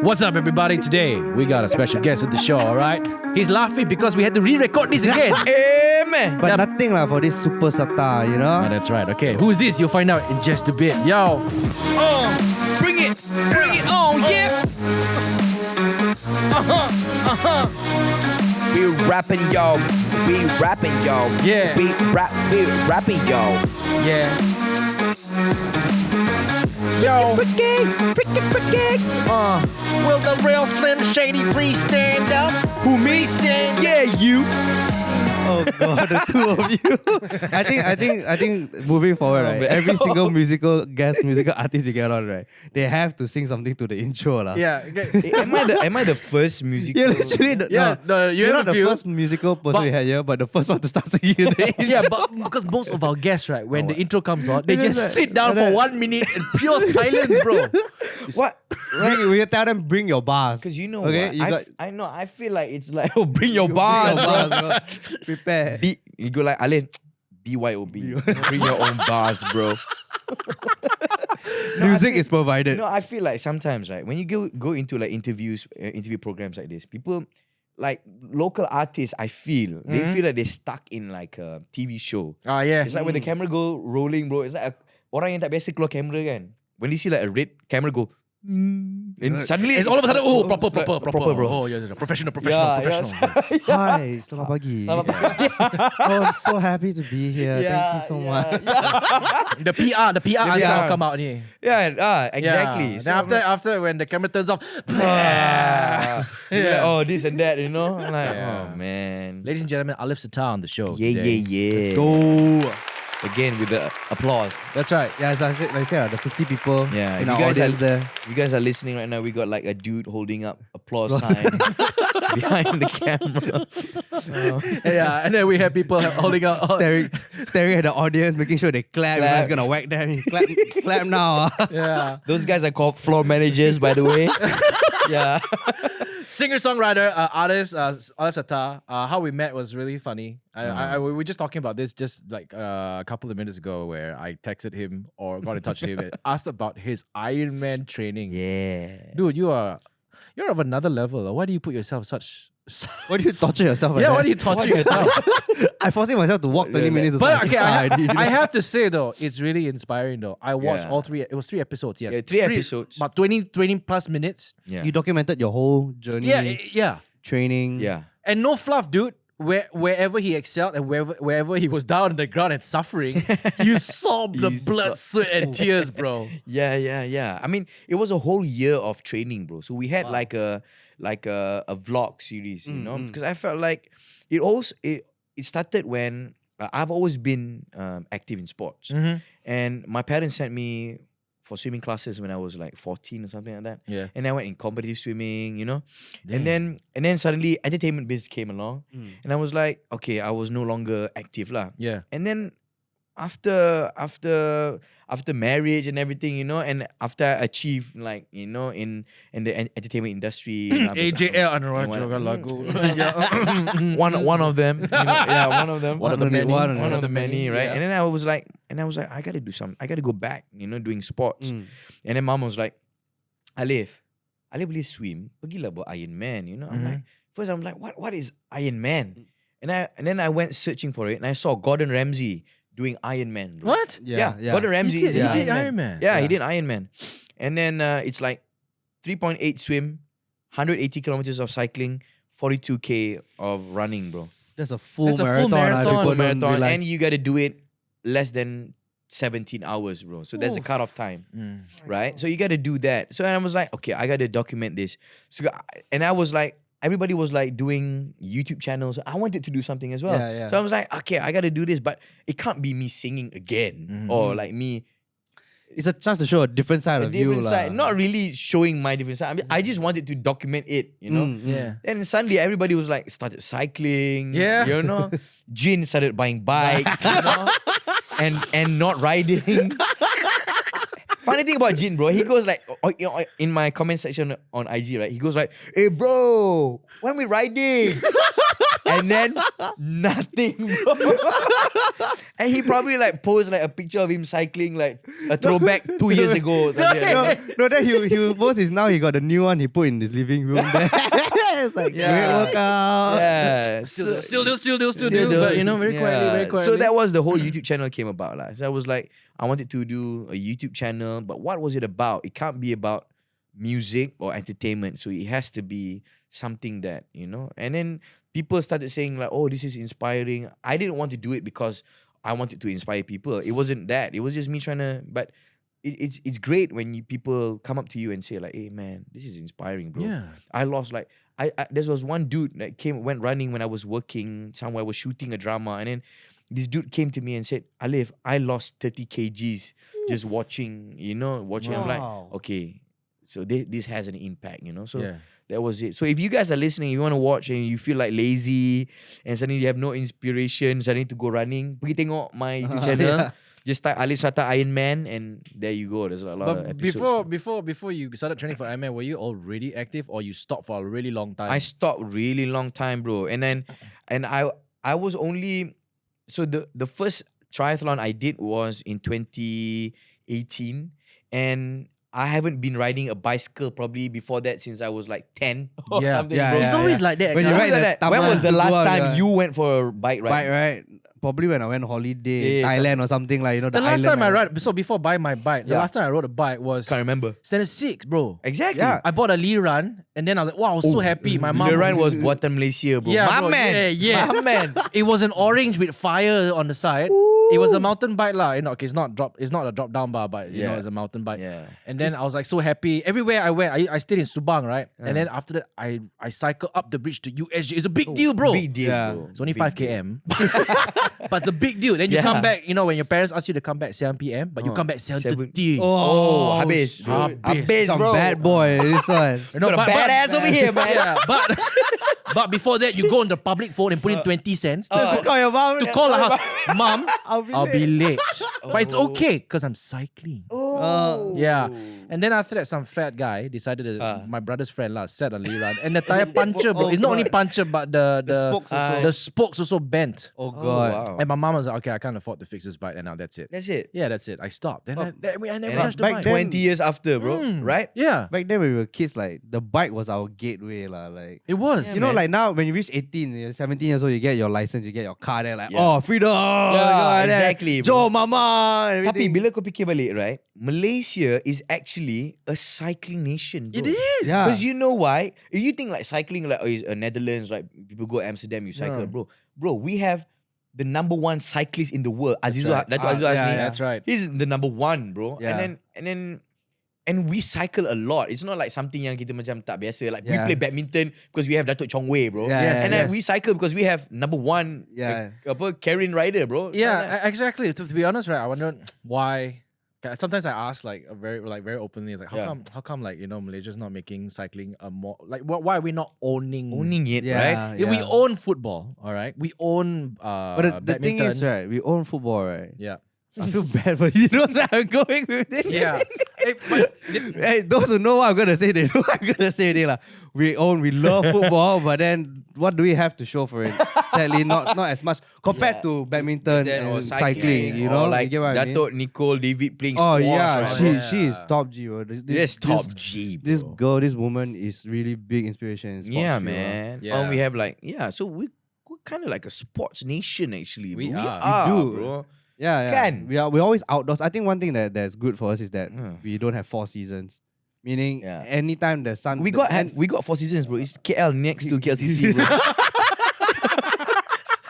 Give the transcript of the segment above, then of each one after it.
What's up, everybody? Today, we got a special guest at the show, alright? He's laughing because we had to re-record this again. Amen. But nothing lah for this super satar, you know? Oh, that's right. Okay, who's this? You'll find out in just a bit. Yo. Bring it on, yeah. We rapping, y'all. We rapping, y'all. Yeah. We rapping, y'all. Yeah. Yo. Will the real Slim Shady please stand up? Who me? Stand? Yeah, you. Oh god, the two of you. I think moving forward, right? Every single musical artist you get on, right? They have to sing something to the intro, lah. Yeah. Okay. Am I the first musical? Yeah, literally. You're not a the few. first musical person we had here, but the first one to start singing the intro. Yeah, but because most of our guests, right, when the intro comes on, they It's just just sit down like for that. 1 minute in pure silence, bro. What? We tell them bring your bars. Because you know Okay, what? you got- I know. I feel like it's like, oh, bring your bars, bro. Prepare. You go like, Alif, BYOB. Bring your own bars, bro. Music is provided. I feel like sometimes, right, when you go into like interviews, interview programs like this, people, like local artists, I feel, they feel like they're stuck in like a TV show. Ah, yeah. It's like when the camera go rolling, bro, it's like orang yang tak biasa keluar camera kan. When they see like a red camera go, and suddenly It's all of a sudden, proper, bro. Oh, yeah, professional. Yeah. Hi, selamat pagi. Oh, I'm so happy to be here. Thank you so much. The PR answer will come out here. Yeah, exactly. Yeah. Then after when the camera turns off, Yeah. Yeah. Oh, this and that, you know? I'm like, Yeah. oh, man. ladies and gentlemen, Alif Satar on the show. Yeah. today. Let's go. Again with the applause. That's right. Yeah, as I said, the 50 people Yeah, in if our you guys audience there. You guys are listening right now. We got like a dude holding up applause sign behind the camera. Yeah, and then we have people holding out. staring at the audience, making sure they clap. Everyone's gonna whack them. Clap now. Yeah. Those guys are called floor managers, by the way. Yeah. Singer-songwriter, artist, Alif Satar. How we met was really funny. We were just talking about this just like a couple of minutes ago, where I texted him or got in touch with him and asked about his Ironman training. Yeah. Dude, you're of another level. Why do you put yourself such? Why do you torture yourself? Like Yeah, that? why do you torture yourself? I'm forcing myself to walk 20 minutes. But okay, I I have to say though, it's really inspiring though. I watched Yeah. all three. It was 3 episodes. Yes, Yeah, 3 episodes. about 20 plus minutes. Yeah. You documented your whole journey, Yeah. training. Yeah. And no fluff, dude. Wherever he excelled and wherever he was down on the ground and suffering, you saw the blood, sweat, and tears, bro. Yeah. I mean, it was a whole year of training, bro. So we had like a vlog series, you know, because I felt like it started when I've always been active in sports, and my parents sent me for swimming classes when I was like 14 or something like that. Yeah. And I went in competitive swimming, you know, and then suddenly entertainment biz came along, and I was like, okay, I was no longer active lah. Yeah. And then after marriage and everything, you know, and after I achieved like, you know, in the entertainment industry, AJL Anuraja lagu. one of them, you know, yeah, one of them, One of the many, right? yeah. And then I was like, I gotta do something. I gotta go back, you know, doing sports. And then mom was like, Alif boleh swim, pergilah buat Ironman, you know. I'm like, what is Ironman? And then I went searching for it, and I saw Gordon Ramsay doing Ironman. Bro. What? Yeah. Gordon Ramsay He did is Ironman. Yeah, he did Ironman. And then it's like 3.8 swim, 180 kilometers of cycling, 42K of running, bro. That's a full That's a marathon. full marathon. People Full don't marathon, realize. and you got to do it less than 17 hours, bro. So that's the cutoff time, right? So you got to do that. So I was like, okay, I got to document this. So and I was like, everybody was like doing YouTube channels. I wanted to do something as well. Yeah. So I was like, okay, I got to do this, but it can't be me singing again or like me. It's a chance to show a different side A of you. different side, not really showing my different side. I mean, I just wanted to document it, you know. Yeah. And suddenly everybody was like started cycling, Yeah. you know. Jin started buying bikes, you know, and not riding. Funny thing about Jin, bro, he goes like, in my comment section on IG, right? He goes like, hey bro, when we riding? and then nothing, bro. And he probably like posed like a picture of him cycling, like a throwback 2 years ago. No, then he post is now he got the new one he put in his living room there. It's like great workout. Yeah. Still do. But very quietly. So that was the whole YouTube channel came about. So I was like, I wanted to do a YouTube channel, but what was it about? It can't be about music or entertainment. So it has to be something that, and then people started saying like, oh, this is inspiring. I didn't want to do it because I wanted to inspire people. It wasn't that. It was just me trying to, but it's great when people come up to you and say like, hey man, this is inspiring, bro. Yeah. I lost like, there was one dude that went running when I was working somewhere, I was shooting a drama, and then this dude came to me and said, Alif, I lost 30 kgs just watching. I'm like, okay, so this has an impact, So that was it. So if you guys are listening, you want to watch and you feel like lazy and suddenly you have no inspiration, suddenly to go running, pergi tengok my YouTube channel. Just type Alif Satar Ironman and there you go. There's a lot of episodes. Before you started training for Ironman, were you already active or you stopped for a really long time? I stopped really long time, bro. And I was only, so the first triathlon I did was in 2018, and I haven't been riding a bicycle probably before that since I was like 10 or something, bro. It's always like that. When you ride that. When was the last time you went for a bike ride? Bike ride? Probably when I went holiday, Thailand or something like, the last time I rode, so before buying my bike, the last time I rode a bike was can't remember. Standard 6, bro. Exactly. Yeah. I bought a Lee Run and then I was like, wow, I was so happy. My mom. Lee Run was buatan Malaysia, bro. Yeah, my bro. man. Yeah. My man. It was an orange with fire on the side. Ooh. It was a mountain bike lah. Okay, it's not a drop down bar, but it's a mountain bike. Yeah. And then I was like so happy. Everywhere I went, I stayed in Subang, right? And then after that, I cycled up the bridge to USG. It's a big deal, bro. Big deal, bro. It's only Big 5 km. But it's a big deal. Then you come back, when your parents ask you to come back 7 p.m, but you come back 7:30. Oh, habis, bro. Habis, Some bro. bad boy, this one. Got a badass over here, man. Yeah, but before that, you go on the public phone and put in 20 cents Just to call your mom. to call her house. Mom, I'll be late. But it's Oh. okay because I'm cycling. Yeah. And then after that, some fat guy decided that my brother's friend set a Lee Run. And the tire puncture, bro. It's not only puncture, but the spokes also bent. Oh God. Wow. And my mom was like, okay, I can't afford to fix this bike. And now that's it. That's it. Yeah, that's it. I stopped. Then I never And touched the back bike. then- 20 years after, bro. Right? Yeah, Back then when we were kids, like the bike was our gateway, like. it was. You know, like now when you reach 18, you're 17 years old, you get your license, you get your car there, like, Yeah. oh, freedom. Yeah, exactly, Joe, mama, and Tapi everything. bila kau fikir balik, right? Malaysia is actually a cycling nation, bro. It is. Yeah. Because you know why? If you think like cycling like is Netherlands, like people go Amsterdam, you cycle, bro. We have the number one cyclist in the world, Azizul right. Dato' Azizul Yeah, Hasni. yeah. That's right. He's the number one, bro. Yeah. And we cycle a lot. It's not like something yang kita macam tak biasa. Like we Yeah. play badminton because we have Datuk Chong Wei, bro. Yeah, Yes, and yes. then we cycle because we have number one, Yeah. Karen rider, bro. Yeah, exactly. To be honest, right? I wonder why. Sometimes I ask very openly, it's like how come like Malaysia's not making cycling a more like why are we not owning Owning it, Yeah, right? Yeah, we own football, all right. We own But the thing badminton. is, right, we own football, right? Yeah, I feel bad for you. Know where I'm going with this? yeah. But Hey, those who know what I'm gonna say, they know what I'm gonna say. They like, we love football, but then what do we have to show for it? Sadly, not as much compared to badminton Or and cycling. You or know, like you get what I mean? Dato' Nicole David playing Oh squash. yeah, right? she is top G. Bro. This top G, bro. This girl, this woman is really big inspiration in sports. Yeah, field, man. Yeah. We have like, so we're kind of like a sports nation actually. We bro. are. We do. bro. Yeah. Kan? We're always outdoors. I think one thing that's good for us is that we don't have 4 seasons. Meaning anytime the sun We got 4 seasons, bro. It's KL next to KLCC, bro.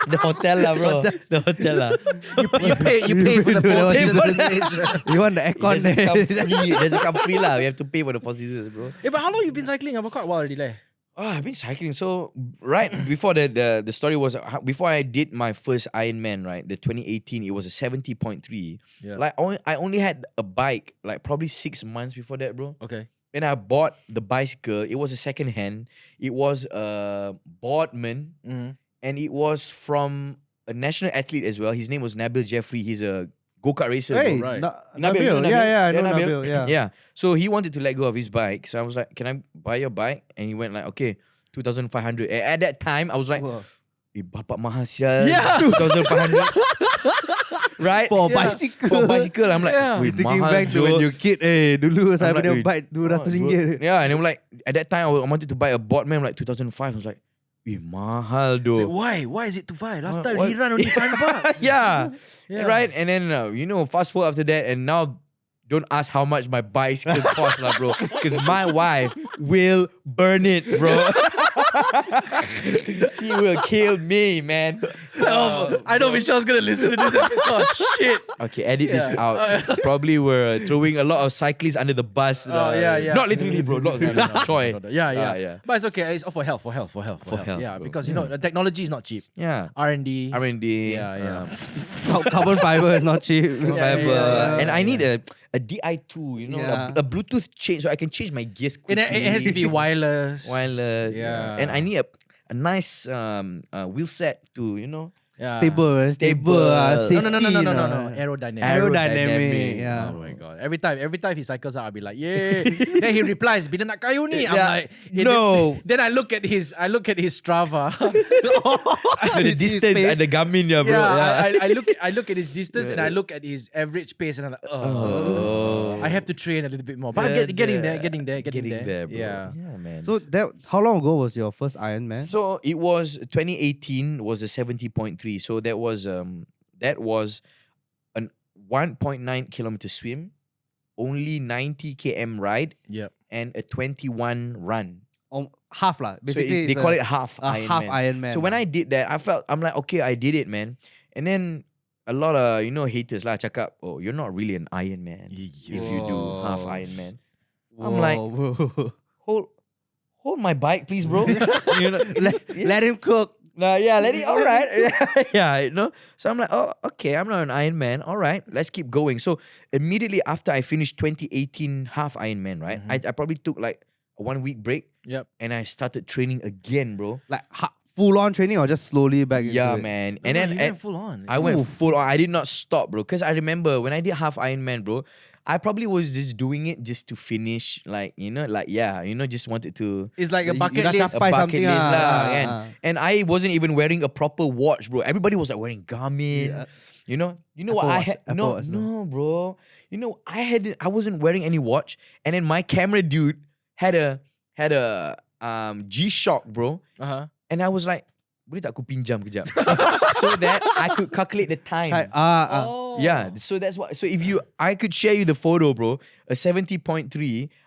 The hotel lah, bro. The hotel lah. you pay for the You four pay for seasons. you want the aircon there. It doesn't come free lah. We have to pay for the 4 seasons, bro. Yeah, but how long you been cycling? About quite a while already, leh. I've been cycling. So right before the story was before I did my first Ironman, right? The 2018, it was a 70.3. Yeah. Like I only had a bike like probably 6 months before that, bro. Okay. And I bought the bicycle. It was a second hand. It was a Boardman, and it was from a national athlete as well. His name was Nabil Jeffrey. He's a go-kart racer. Hey, bro. Right. Nabil. you know Yeah, I know Nabil? Nabil. Yeah. Yeah. So he wanted to let go of his bike. So I was like, can I buy your bike? And he went like, okay, 2,500. And at that time, I was like, Wow. bapak mahal sial. Yeah. 2,500. Right? For a bicycle. For a bicycle. I'm like, Yeah. wait, Thinking mahal, back to when Joe. you kid, dulu saya like, punya wait, bike RM200. Yeah, and I'm like, at that time, I wanted to buy a Boardman like 2005. I was like, mahal It's though. like, why? Why is it 2,500? Last time what? he run only $5. Yeah. Yeah. Right? And then, fast forward after that, and now don't ask how much my bicycle cost, lah, bro. Because my wife will burn it, bro. She will kill me, man. I know Michelle's gonna listen to this episode. Shit. Okay, edit this Yeah. out. Probably we're throwing a lot of cyclists under the bus. Yeah. Not literally, bro. Not Troy. Yeah. But it's okay. It's all for health. health, Yeah, bro. because the technology is not cheap. Yeah. R&D. R&D. Yeah. Carbon fiber is not cheap. Fiber. Yeah. And I need a Di2, Yeah. a Bluetooth change so I can change my gears It quickly. has to be wireless. Wireless. Yeah. And I need a nice wheel set to, Yeah. Stable. Safety. No. Aerodynamic. Aerodynamic. Yeah. Oh my god. Every time he cycles out, I'll be like, yay. Then he replies, bila nak kayu ni? I'm Yeah. like, No. Then I look at his Strava. the distance pace. at the Garmin, yeah, bro. I look at his distance and I look at his average pace and I'm like, I have to train a little bit more. But I'm getting there. Bro. Yeah. Man. So how long ago was your first Ironman? So it was 2018 was the 70.3. So that was an 1.9 kilometer swim, only 90 km ride, Yep. and a 21 run. Half lah. So Basically, they call it half a Ironman. half Ironman. So when I did that, I'm like, okay, I did it, man. And then a lot of haters lah cakap, oh, you're not really an Ironman if you do half Whoa. Ironman. I'm like, hold my bike, please, bro. let him cook. Let it. All right. Yeah. So I'm like, oh, okay. I'm not an Ironman. All right, let's keep going. So immediately after I finished 2018 half Ironman, right? I probably took like a 1 week break. Yep. And I started training again, bro. Like full on training or just slowly back into Yeah, it? man. And And then then full on. I went full on. I did not stop, bro. Because I remember when I did half Ironman, bro, I probably was just doing it just to finish, just wanted to. It's like a You bucket dah list. capai bucket something list lah, ah. kan. And I wasn't even wearing a proper watch, bro. Everybody was like wearing Garmin. Yeah. You know Apple what I Watch, had? Apple Watch, No, bro. I wasn't wearing any watch, and then my camera dude had a G-Shock, bro. Uh-huh. And I was like, boleh tak aku pinjam kejap? So that I could calculate the time. Yeah, so that's what. So I could share you the photo, bro. A 70.3.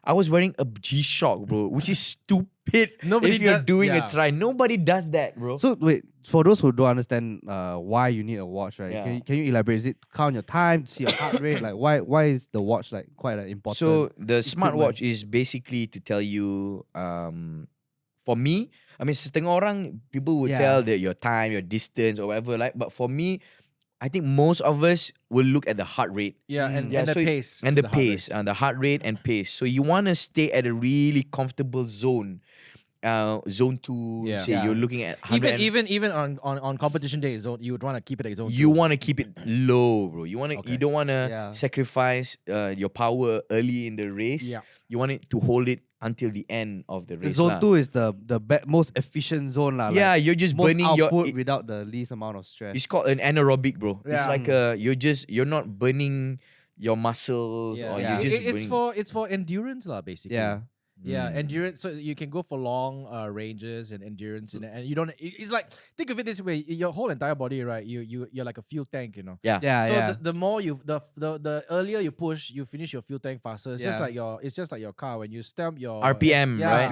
I was wearing a G-Shock, bro, which is stupid. Nobody if you're does- doing yeah. a try, nobody does that, bro. So wait, for those who don't understand why you need a watch, right? Yeah. Can you elaborate? Is it count your time, see your heart rate? Like why is the watch like quite important? So the smartwatch equipment. is basically to tell you, for me, I mean, setengah orang, people will Yeah. tell that your time, your distance, or whatever. Like, but for me, I think most of us will look at the heart rate. Yeah, and Yeah, the so pace. and to the heart rate. pace, and the heart rate and pace. So you want to stay at a really comfortable zone. Zone 2, Yeah. say Yeah. you're looking at 100 Even on competition day zone, you would want to keep it at zone. you 2. want to keep it low, bro. You Okay. don't want to Yeah. sacrifice your power early in the race. Yeah. You want it to hold it until the end of the race. Zone lah. 2 is the most efficient zone lah. Yeah, like you're just most burning your. output without the least amount of stress. It's called an anaerobic, bro. It's Yeah. like you're not burning your muscles or Yeah. you're just It's for endurance lah, basically. Yeah. Yeah, endurance. So you can go for long ranges and endurance, and you don't. It's like, think of it this way: your whole entire body, right? You're like a fuel tank, you know. Yeah. Yeah, So yeah. the more the earlier you push, you finish your fuel tank faster. It's just Yeah. like your car when you stamp your RPM, right?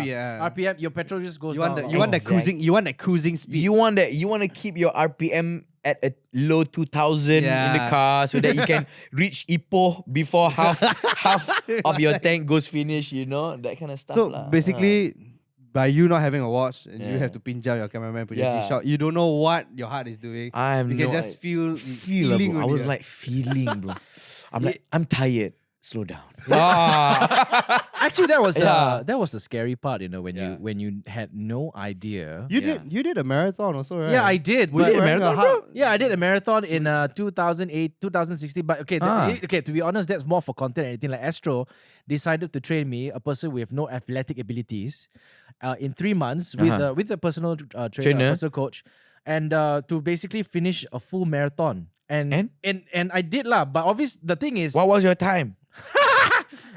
RPM, your petrol just goes You want down. you want that Exact- cruising speed. You want to keep your RPM at a low 2000 in the Yeah. car so that you can reach Ipoh before half of your tank goes finish, that kind of stuff. So lah. basically, by you not having a watch and you Yeah. have to pinjam your cameraman, put your Yeah. G-Shock, you don't know what your heart is doing. I have You can no just feel feel, feeling bro. I only, was ah. like feeling, bro. I'm like, I'm tired. Slow down. Actually, that was the Yeah. that was the scary part, when Yeah. you had no idea. you did a marathon also, right? Yeah, I did. Were but- you wearing a marathon, heart- Yeah, I did a marathon in 2008, 2016. But okay, okay. To be honest, that's more for content and anything. Like Astro decided to train me, a person with no athletic abilities, in 3 months with a personal trainer, Trainer. personal coach. and to basically finish a full marathon. And I did lah. But obviously the thing is, What was your time?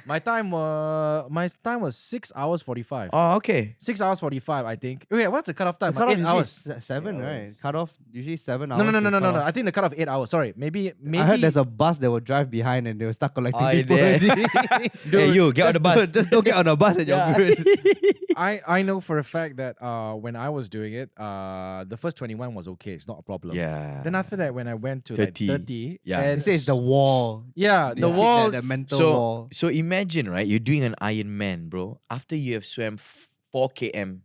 my time was 6 hours 45. Oh, okay. 6 hours 45, I think. Wait, what's the cutoff time? The cutoff 8 usually hours. is 7, right? Cutoff usually 7 hours. No. to cut off. I think the cutoff 8 hours. Sorry, maybe. I heard there's a bus that will drive behind and they will start collecting Oh, people yeah. already. Hey, you get on the bus. Just don't get on the bus and Yeah. you're good. I know for a fact that when I was doing it, the first 21 was okay. It's not a problem. Yeah. Then after that, when I went to 30, like 30, yeah. and They say it's the wall. yeah, They the hit wall. the mental wall. So imagine, right? You're doing an Ironman, bro. After you have swam 4 km,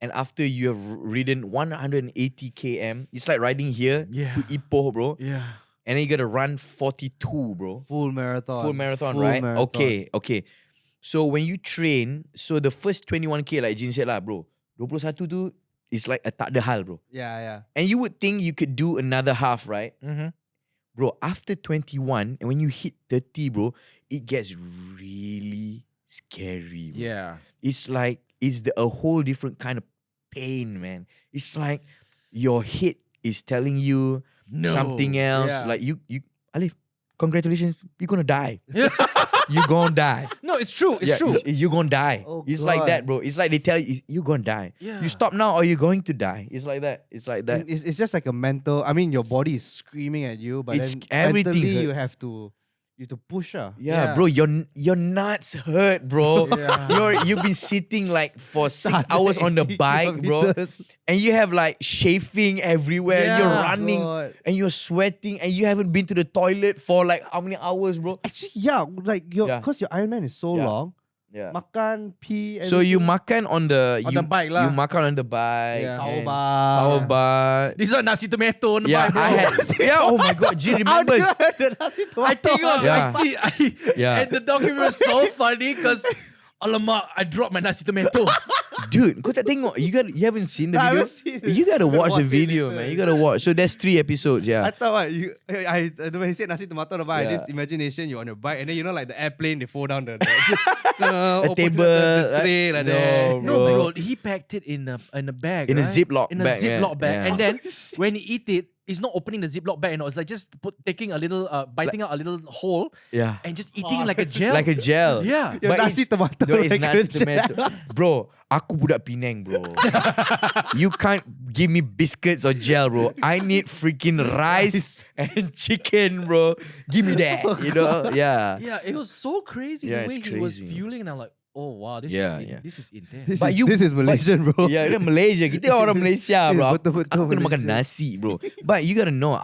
and after you have ridden 180 km, it's like riding here Yeah. to Ipoh, bro. Yeah. And then you gotta run 42, bro. Full marathon. Full marathon, Full right? marathon. Okay. So when you train, so the first 21k, like Jin said lah, bro, 21 tu is like a tak ada hal, bro. Yeah. And you would think you could do another half, right? Mm-hmm. Bro, after 21, and when you hit 30, bro, it gets really scary, bro. Yeah. It's like, a whole different kind of pain, man. It's like your head is telling you something else. Yeah. Like you, Alif, congratulations, you're gonna die. Yeah. You're gonna die. No, it's true. It's true. You're gonna die. Oh, it's like God. that, bro. It's like they tell you, you're gonna die. Yeah. You stop now or you're going to die. It's like that. It's like that. And it's just like a mental. I mean, your body is screaming at you, but It's then everything mentally you hurts. have to push her. Yeah, Yeah. bro, your nuts hurt, bro. Yeah. You've been sitting like for 6 hours on the bike, bro, and you have like chafing everywhere. Yeah. You're running God. and you're sweating, and you haven't been to the toilet for like how many hours, bro? Actually, yeah, like Yeah. because your Ironman is so Yeah. long. Yeah. Makan, pee. So you everything. makan on the On the bike lah. You makan on the bike. Yeah. Power and bar. Power bar. This is nasi tomato on the Yeah, bike, bro. I had. Yeah. Oh my God, Jin How do remembers. you have the nasi I tomato? think Yeah. I see. Yeah. And the documentary was so funny because, alamak, I dropped my nasi tomato. Dude, kau tak tengok? You haven't seen the I video? haven't seen it. You gotta watch the Watch it video, later. man. You gotta watch. So there's 3 episodes. I Yeah. thought what I when he said nasi tomato on the bike, Yeah. this imagination you're on your bike and then you know like the airplane they fall down the A open table, the tray like no, that. No, Bro. bro, he packed it in a bag, In a right? Ziploc in a bag, yeah, Ziploc bag, yeah. and then when he eat it, he's not opening the Ziploc bag. It's like just taking a little, biting out a little hole Yeah. and just eating it like a gel. Like a gel. Yeah. Your But nasi it's- tomato. No, it's like nasi a gel. tomato. Bro, aku budak Penang, bro. You can't give me biscuits or gel, bro. I need freaking rice and chicken, bro. Give me that, you know? Yeah. Yeah, it was so crazy Yeah, the way it's he was crazy. fueling, and I'm like, oh wow, this Yeah, is yeah. this is intense. This, But is, you- this is Malaysian, bro. Yeah, dia Malaysia. Kita orang Malaysia, bro. Betul-betul Aku kena makan Malaysia. nasi, bro. But you gotta know,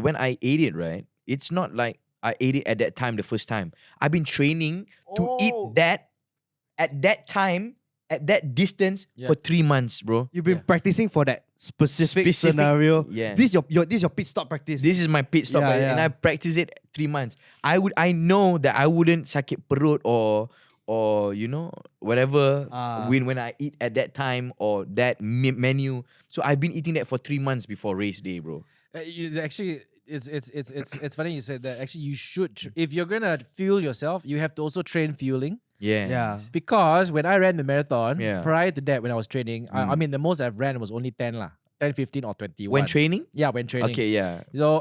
when I ate it, right? It's not like I ate it at that time the first time. I've been training to eat Oh. that at that time, at that distance Yeah. for 3 months, bro. You've been Yeah. practicing for that specific scenario. Yeah. This is your pit stop practice. This is my pit stop, Yeah, right? And yeah. I practice it 3 months. I know that I wouldn't sakit perut or you know whatever Ah. when I eat at that time or that menu. So I've been eating that for 3 months before race day, bro. Actually, it's funny you said that. Actually, you should if you're gonna fuel yourself, you have to also train fueling. Yeah. Yeah. Because when I ran the marathon, Yeah. prior to that, when I was training, I mean the most I've ran was only 10 lah. 10, 15 or 21. When training? Yeah, when training. Okay, yeah. So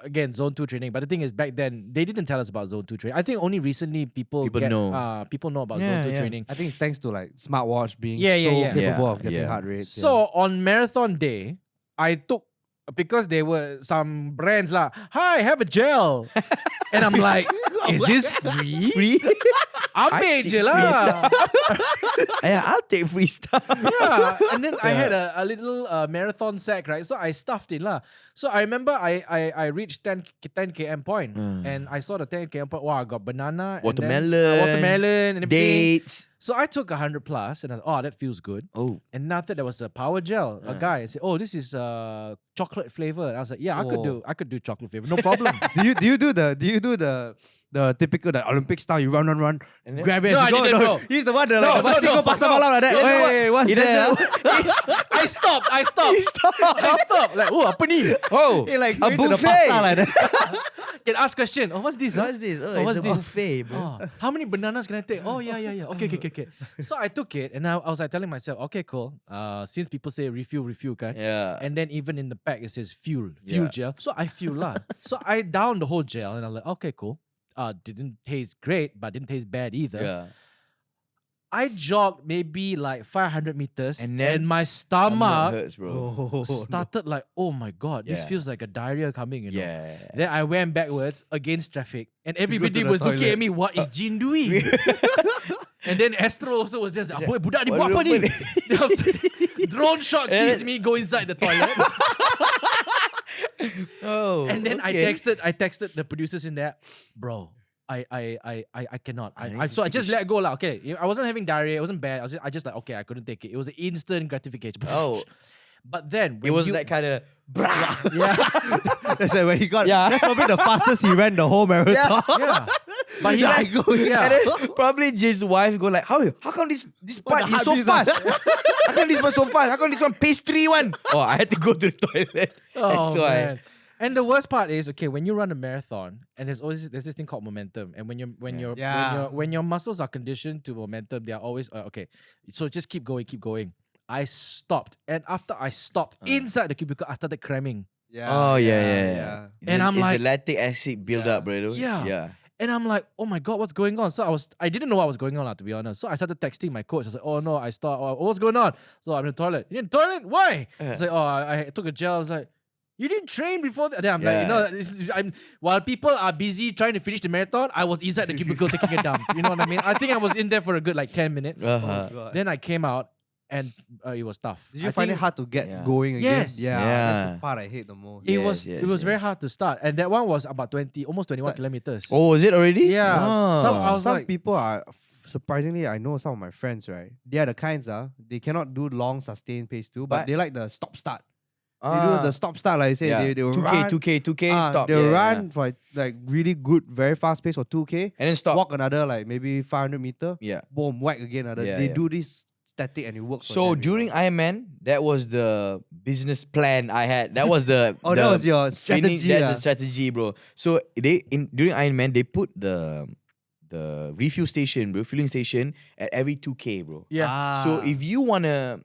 again, zone 2 training. But the thing is, back then they didn't tell us about zone 2 training. I think only recently people know. people know about Yeah, zone 2 yeah. training. I think it's thanks to like smartwatch being Yeah, so yeah, yeah. capable Yeah, of getting yeah. heart rate. So on marathon day, I took because there were some brands lah. Hi, have a gel, and I'm like, is this free? Free? Ambil take je free lah. Yeah, I'll take free stuff. Yeah, and then I had a little marathon sack, right? So I stuffed it lah. So I remember I reached 10 km point, and I saw the 10 km point. Wow, I got banana, and then, Watermelon, watermelon, and everything. dates. So I took 100 plus, and I thought, oh, that feels good. Oh. And after there was a power gel. A guy said, "Oh, this is chocolate flavor." And I was like, "Yeah, I could do chocolate flavor, no problem." do you do the the typical the Olympic style. You run, And then- grab it. No, I go, didn't know. He's the one that No, like the no, go pass the ball out like that. He doesn't Hey, what's He that? doesn't. I stopped. I stopped. Like, oh, apa ni? Oh, He like a going to the buffet. pasta like that. Can ask question. Oh, what's this? huh? What's this? Oh, what's it's a this? buffet, bro. Oh, how many bananas can I take? Oh, yeah. Okay. So I took it and I was like telling myself, okay, cool. Since people say refuel, kan? Yeah. And then even in the pack it says fuel Yeah. gel. So I fuel lah. So I downed the whole gel and I'm like, okay, cool. Didn't taste great, but didn't taste bad either. Yeah. I jogged maybe like 500 meters And then my Stomach stomach hurts, bro. Oh, started like, oh my God, this Yeah. feels like a diarrhea coming, you know. Yeah. Then I went backwards against traffic and everybody the was looking toilet. at me, what is Jin doing? And then Astro also was just, "Boy, budak ni buat What apa ni?" the- Then after drone shot And sees me go inside the toilet. Oh. And then okay. I texted the producers in there, bro. I cannot. I need to So I take just a let go lah. Okay, I wasn't having diarrhea. It wasn't bad. I just like, okay, I couldn't take it. It was an instant gratification. Oh. But then It when was you, that kind of. yeah, that's like when he got. Yeah. That's probably the fastest he ran the whole marathon. yeah. But he Like, like, go, yeah. And then probably Jay's wife go like, how come this part the is so heartbeat fast? is How come this one so fast? How come this one pastry one? Oh, I had to go to the toilet. Oh That's why. man. And the worst part is, okay, when you run a marathon, and there's this thing called momentum, and when your muscles are conditioned to momentum, they are always okay. So just keep going. I stopped, and after I stopped inside the cubicle, I started cramming, Yeah. Oh yeah. And I'm it's like- the lactic acid build Yeah. up, bro. Yeah. and I'm like, oh my God, what's going on? So I didn't know what was going on, to be honest. So I started texting my coach. I was like, oh no, I stopped. Oh, what's going on? So I'm in the toilet. You in the toilet? Why? Yeah. It's like, oh, I took a gel. I was like, you didn't train before that. Then I'm like, Yeah. you know, while people are busy trying to finish the marathon, I was inside the cubicle taking a dump. You know what I mean? I think I was in there for a good like 10 minutes. Uh-huh. God. Then I came out and it was tough. Did you I find it think hard to get Yeah. going again? Yes. Yeah. Yeah. That's the part I hate the most. It Yes, was very yes. hard to start. And that one was about almost 21 kilometers. Oh, is it already? Yeah. Oh. I was Some like- people are surprisingly, I know some of my friends, right? They are the kinds they cannot do long sustained pace too, but But- they like the stop start. They do the stop start, like I say, they will 2K, run. 2K, stop. They'll Yeah, run yeah. for like really good, very fast pace for 2K. And then stop. Walk another like maybe 500 meter. Yeah. Boom, whack again. Yeah, They yeah. do this static and it works. for So them, you during know. Ironman, that was the business plan I had. That was the Oh, the that was your finish- strategy. That's the strategy, bro. So during Ironman, they put the refuel station, bro, filling station at every 2K, bro. Yeah. So if you wanna,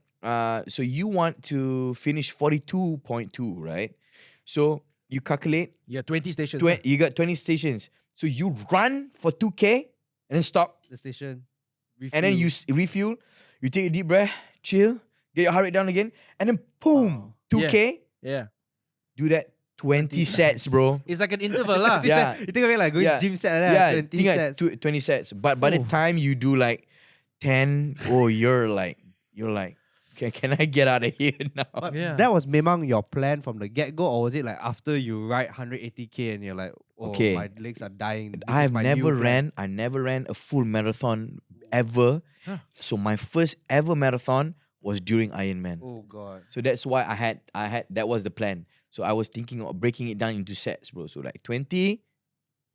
you want to finish 42.2, right? So you calculate, Yeah, 20 stations. you got 20 stations. So you run for 2K and then stop, the station. and then you refuel. You take a deep breath, chill, get your heart rate down again, and then boom, Oh. 2K. Yeah. Do that 20 sets, bro. It's like an interval lah. Yeah. You think of it like going Yeah. gym set like Yeah, that, 20 think like sets. 20 sets. But by the Oof. time you do like 10, oh, you're like, can I get out of here now? But Yeah. that was memang your plan from the get-go, or was it like after you ride 180K and you're like, oh, Okay. my legs are dying. This is I my new plan. never ran a full marathon ever. Huh. So my first ever marathon was during Ironman. Oh God. So that's why I had that was the plan. So I was thinking of breaking it down into sets, bro. So like 20,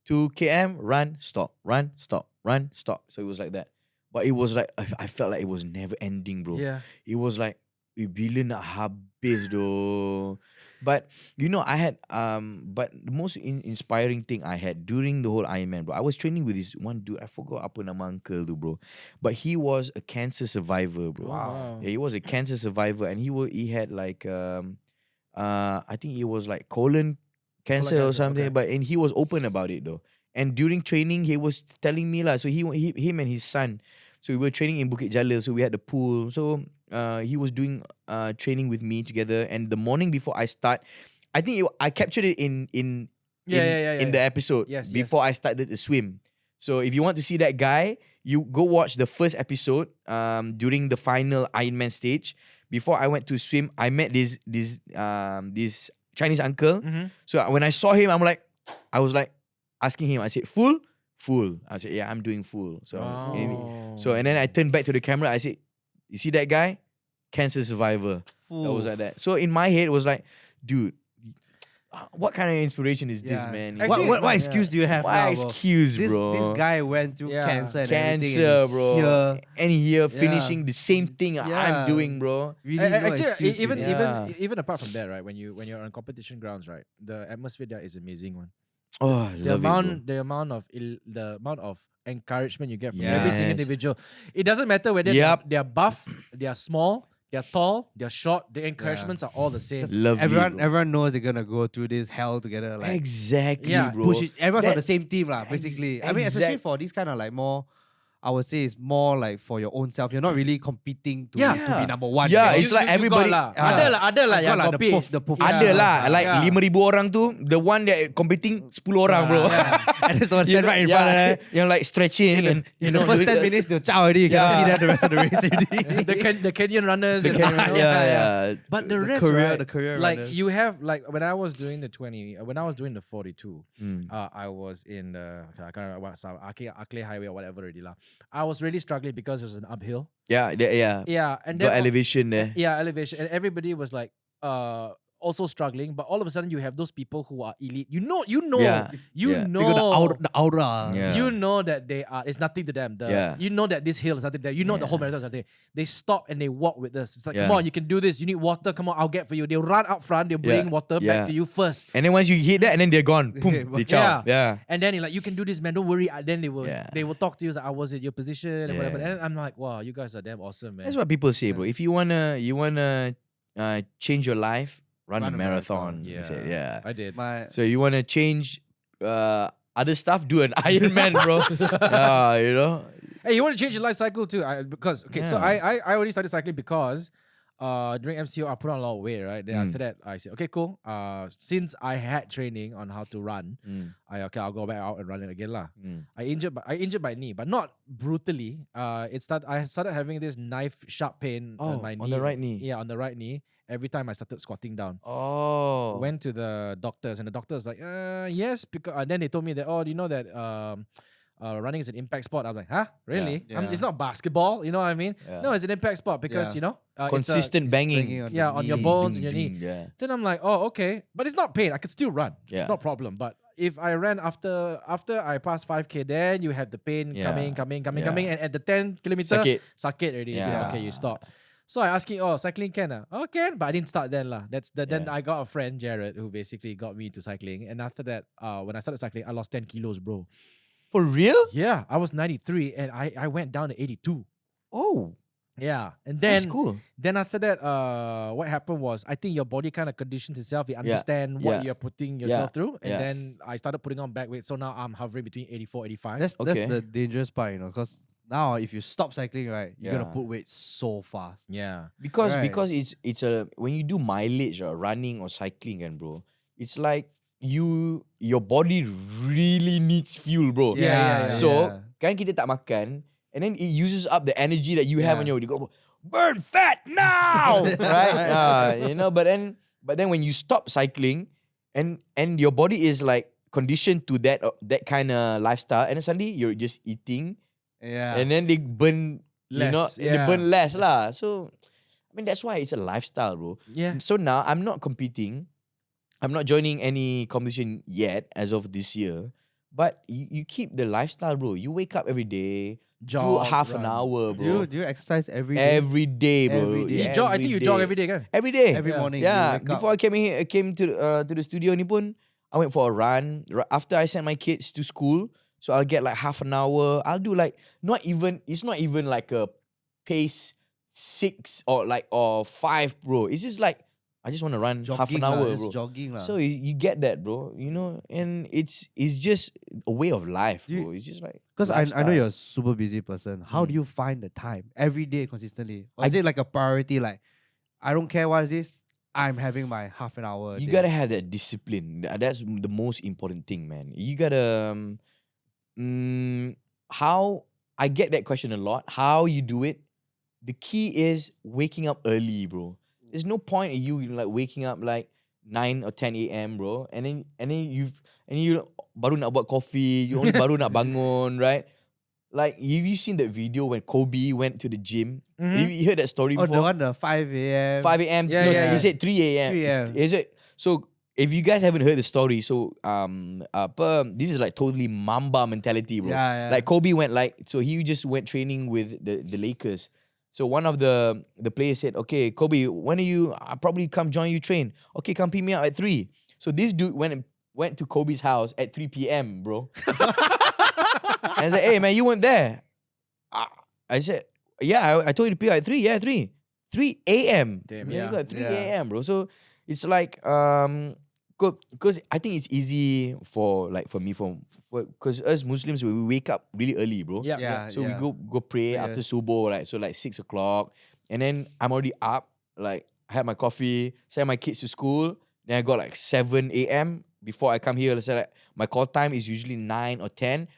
2 km, run, stop, run, stop, run, stop. So it was like that. But it was like I felt like it was never ending, bro. Yeah. It was like bila nak habis though. But you know, I had but the most inspiring thing I had during the whole Ironman, bro. I was training with this one dude. I forgot apa nama uncle tu, bro. But he was a cancer survivor, bro. Wow. Yeah, he was a cancer survivor, and he had like I think it was like colon cancer or cancer, something. okay. But and he was open about it though. And during training, he was telling me lah. So him and his son. So we were training in Bukit Jalil. So we had the pool. So he was doing training with me together. And the morning before I start, I think I captured it in the episode. Yes, before yes. I started to swim. So if you want to see that guy, you go watch the first episode during the final Ironman stage. Before I went to swim, I met this Chinese uncle. Mhm. So when I saw him, I was like asking him. I said, "Full?" "Full." I said, "Yeah, I'm doing full." So and then I turned back to the camera. I said, "You see that guy? Cancer survivor." That was like that. So in my head, it was like, dude, what kind of inspiration is this, Yeah. man? What excuse do you have What now, bro? excuse, This bro? guy went through Yeah. cancer and everything. Cancer, And he's bro. Here, And here Yeah. finishing the same thing I'm Yeah. doing, bro. really, no Actually, excuse. even really. Yeah. even apart from that, right? When you're on competition grounds, right? The atmosphere there is amazing one. Oh, I The love it, the amount of encouragement you get from every single Yes. individual. It doesn't matter whether Yep. they're buff, they're small, they're tall, they're short. The encouragements are all the same. bro. Lovely, bro. Everyone knows they're gonna go through this hell together. Like Yeah, Exactly, just bro. push it. Everyone's on That- the same team, lah. Basically, I mean, especially exact- for this kind of like more. I would say it's more like for your own self. You're not really competing to, Yeah. to be number one. Yeah, you know? it's like everybody- got lah. Yeah. Ada lah yang Got lah, compete. the puff. Ada lah, like Yeah. 5,000 orang tu, the one that competing 10 orang, bro. And it's the one stand right in front. You're like stretching and In the first 10 minutes, they'll chow already. You cannot see that the rest of the race already. the Kenyan runners. The and, camera, you know. yeah. But the The rest, career- right? the career like runners. you have like when I was doing the 20, when I was doing the 42, Mm. I was in the I can't remember what Akle Highway or whatever already lah. I was really struggling because it was an uphill. Yeah, yeah. Yeah, and Got then elevation there. yeah, elevation, and everybody was like also struggling. But all of a sudden, you have those people who are elite. You know, Yeah, you yeah. know. They got the aura. Yeah. You know that they are. It's nothing to them. Yeah. You know that this hill is nothing to them. You know the whole Yeah. marathon is nothing. They stop and they walk with us. It's like, Yeah. come on, you can do this. You need water. Come on, I'll get for you. They'll run out front. They'll bring Yeah. water Yeah. back to you first. And then once you hit that, and then they're gone. Boom, they chow. Yeah. And then you're like, you can do this, man. Don't worry. Then they will Yeah. talk to you. Like, I was in your position and whatever. Yeah. And I'm like, wow, you guys are damn awesome, man. That's what people say, bro. If you wanna change your life, run a marathon. Yeah. They say, yeah. I did. So you wanna change other stuff, do an Ironman, bro. You know. Hey, you want to change your life cycle too? Because so Yeah. I only started cycling because during MCO I put on a lot of weight, right? Then after that I said, okay, cool. Since I had training on how to run, I'll go back out and run it again lah. I injured my knee, but not brutally. I started having this knife sharp pain on my knee. on the right knee. Yeah, on the right knee. Every time I started squatting down. Oh. Went to the doctors, and the doctor was like, yes, because then they told me that, oh, do you know that running is an impact sport? I was like, huh? Really? Yeah. It's not basketball, you know what I mean? Yeah. No, it's an impact sport because, Yeah. you know, it's Consistent banging. on yeah, the on your knee. bones and your knee. Yeah. Then I'm like, oh, okay. But it's not pain. I could still run. Yeah. It's not problem. But if I ran after I passed 5K, then you have the pain Yeah. coming. Yeah. And at the 10 kilometer, Sakit. already. Yeah. Okay, you stop. So I asked him, oh, cycling can? Oh, can, but I didn't start then lah. Then Yeah. I got a friend, Jared, who basically got me to cycling. And after that, when I started cycling, I lost 10 kilos, bro. For real? Yeah, I was 93 and I went down to 82. Oh, Yeah. And that's then cool. then after that, what happened was I think your body kind of conditions itself. You understand what Yeah. you're putting yourself through. And Yeah. then I started putting on back weight. So now I'm hovering between 84, 85. That's Okay. the dangerous part, you know, because now if you stop cycling, right, you're gonna Yeah. put weight so fast. yeah. Because Right. it's a when you do mileage or running or cycling, and bro, it's like your body really needs fuel, bro. Yeah. So kan kita tak makan, and then it uses up the energy that you have on your body. Go burn fat now, right? You know, but then when you stop cycling, and your body is like conditioned to that kind of lifestyle, and then suddenly you're just eating, Yeah. and then they burn Less, they yeah. burn less lah. So I mean that's why it's a lifestyle, bro. Yeah. So now I'm not competing. I'm not joining any competition yet as of this year. But you keep the lifestyle, bro. You wake up every day, do Jog, half an run. hour, bro. do you exercise every day? Every day, bro. Every day. You jog, I think you jog every day, kan? Every day. Every Yeah. morning. Yeah. you wake up. Before I came here, I came to the studio ni pun, I went for a run. After I sent my kids to school, so I'll get like half an hour. I'll do like it's not even like a pace 6 or 5, bro. It's just like I just want to run half an Jogging lah, hour, just bro. jogging lah. So you get that, bro. You know, and it's just a way of life, You- bro. It's just like Because I know lifestyle. you're a super busy person. How do you find the time every day consistently? Or is it like a priority? Like, I don't care what is this. I'm having my half an hour. a You day. gotta have that discipline. That's the most important thing, man. You gotta how I get that question a lot. How you do it? The key is waking up early, bro. There's no point in you like waking up like 9 or 10 a.m., bro. And then you baru nak buat coffee, you only baru nak bangun, right? Like, have you seen that video when Kobe went to the gym? You heard that story Oh, before? the one, the 5 a.m. 5 a.m. Yeah, no, yeah. he said 3 a.m. 3 a.m. Is it? So if you guys haven't heard the story, so this is like totally Mamba mentality, bro. Yeah, yeah. Like Kobe went so he just went training with the Lakers. So one of the players said, "Okay, Kobe, when are you? I'll probably come join you train. Okay, come pick me up at 3." So this dude went to Kobe's house at 3 p.m., bro. And I said, "Hey man, you weren't there." I said, "Yeah, I told you to pick up at 3. Yeah, 3 a.m. Damn, Yeah, yeah. at 3 Yeah. a.m., bro." So it's like because I think it's easy for me because us Muslims we wake up really early, bro. Yeah. Yeah. So we go pray after Prayers. subuh, like 6 o'clock, and then I'm already up. Like I had my coffee, send my kids to school. Then I got like 7 a.m. before I come here. Let's say like my call time is usually 9 or 10.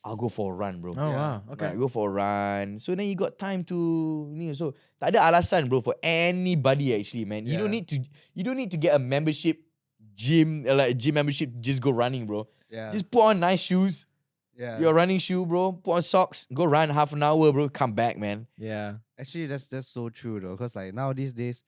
I'll go for a run, bro. Oh Yeah. wow. Okay. Right, go for a run. So then you got time to so tak ada alasan, bro, for anybody actually, man. You don't Yeah. need to get a membership gym, like a gym membership, just go running, bro. Yeah. Just put on nice shoes, Yeah. your running shoe, bro. Put on socks, go run half an hour, bro. Come back, man. Yeah. Actually, that's so true though, because like now these days,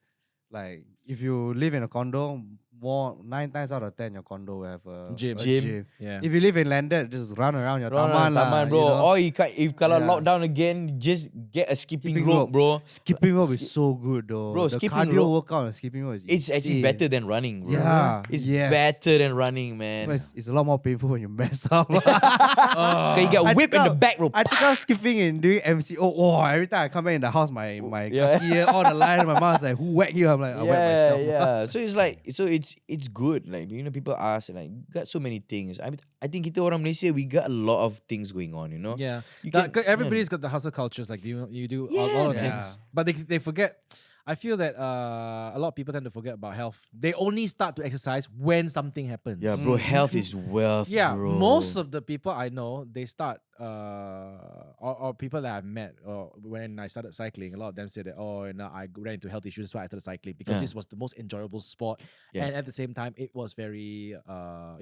like if you live in a condo, 9 times out of 10 your condo will have a Gym. Gym. Yeah. If you live in landed, just run around your Run taman on lah, taman, bro. you know? Or if kalau Yeah. lockdown again, just get a skipping Skipping rope, bro. Skipping rope is so good though. Bro, the skipping cardio rope- workout on skipping rope is It's actually insane. better than running, bro. Yeah, It's yes. better than running, man. But it's a lot more painful when you mess up. Oh. Okay, you get I whipped in took the back, bro. I took out skipping in during MCO. Oh, every time I come back in the house, my Yeah. kaki here, all the line. My mom's like, "Who whacked you?" I'm like, "I whacked myself." Yeah. So it's like, it's good. Like people ask, like, you got so many things. I think kita orang Malaysia, we got a lot of things going on. You know. Yeah. You Everybody's got the hustle cultures. Like you do all of Yeah. things, but they forget. I feel that a lot of people tend to forget about health. They only start to exercise when something happens. Yeah, bro. Health is wealth. Yeah, bro. most of the people I know, they start or people that I've met or when I started cycling, a lot of them say that I ran into health issues, so I started cycling because Yeah. this was the most enjoyable sport, Yeah. and at the same time it was very Yeah.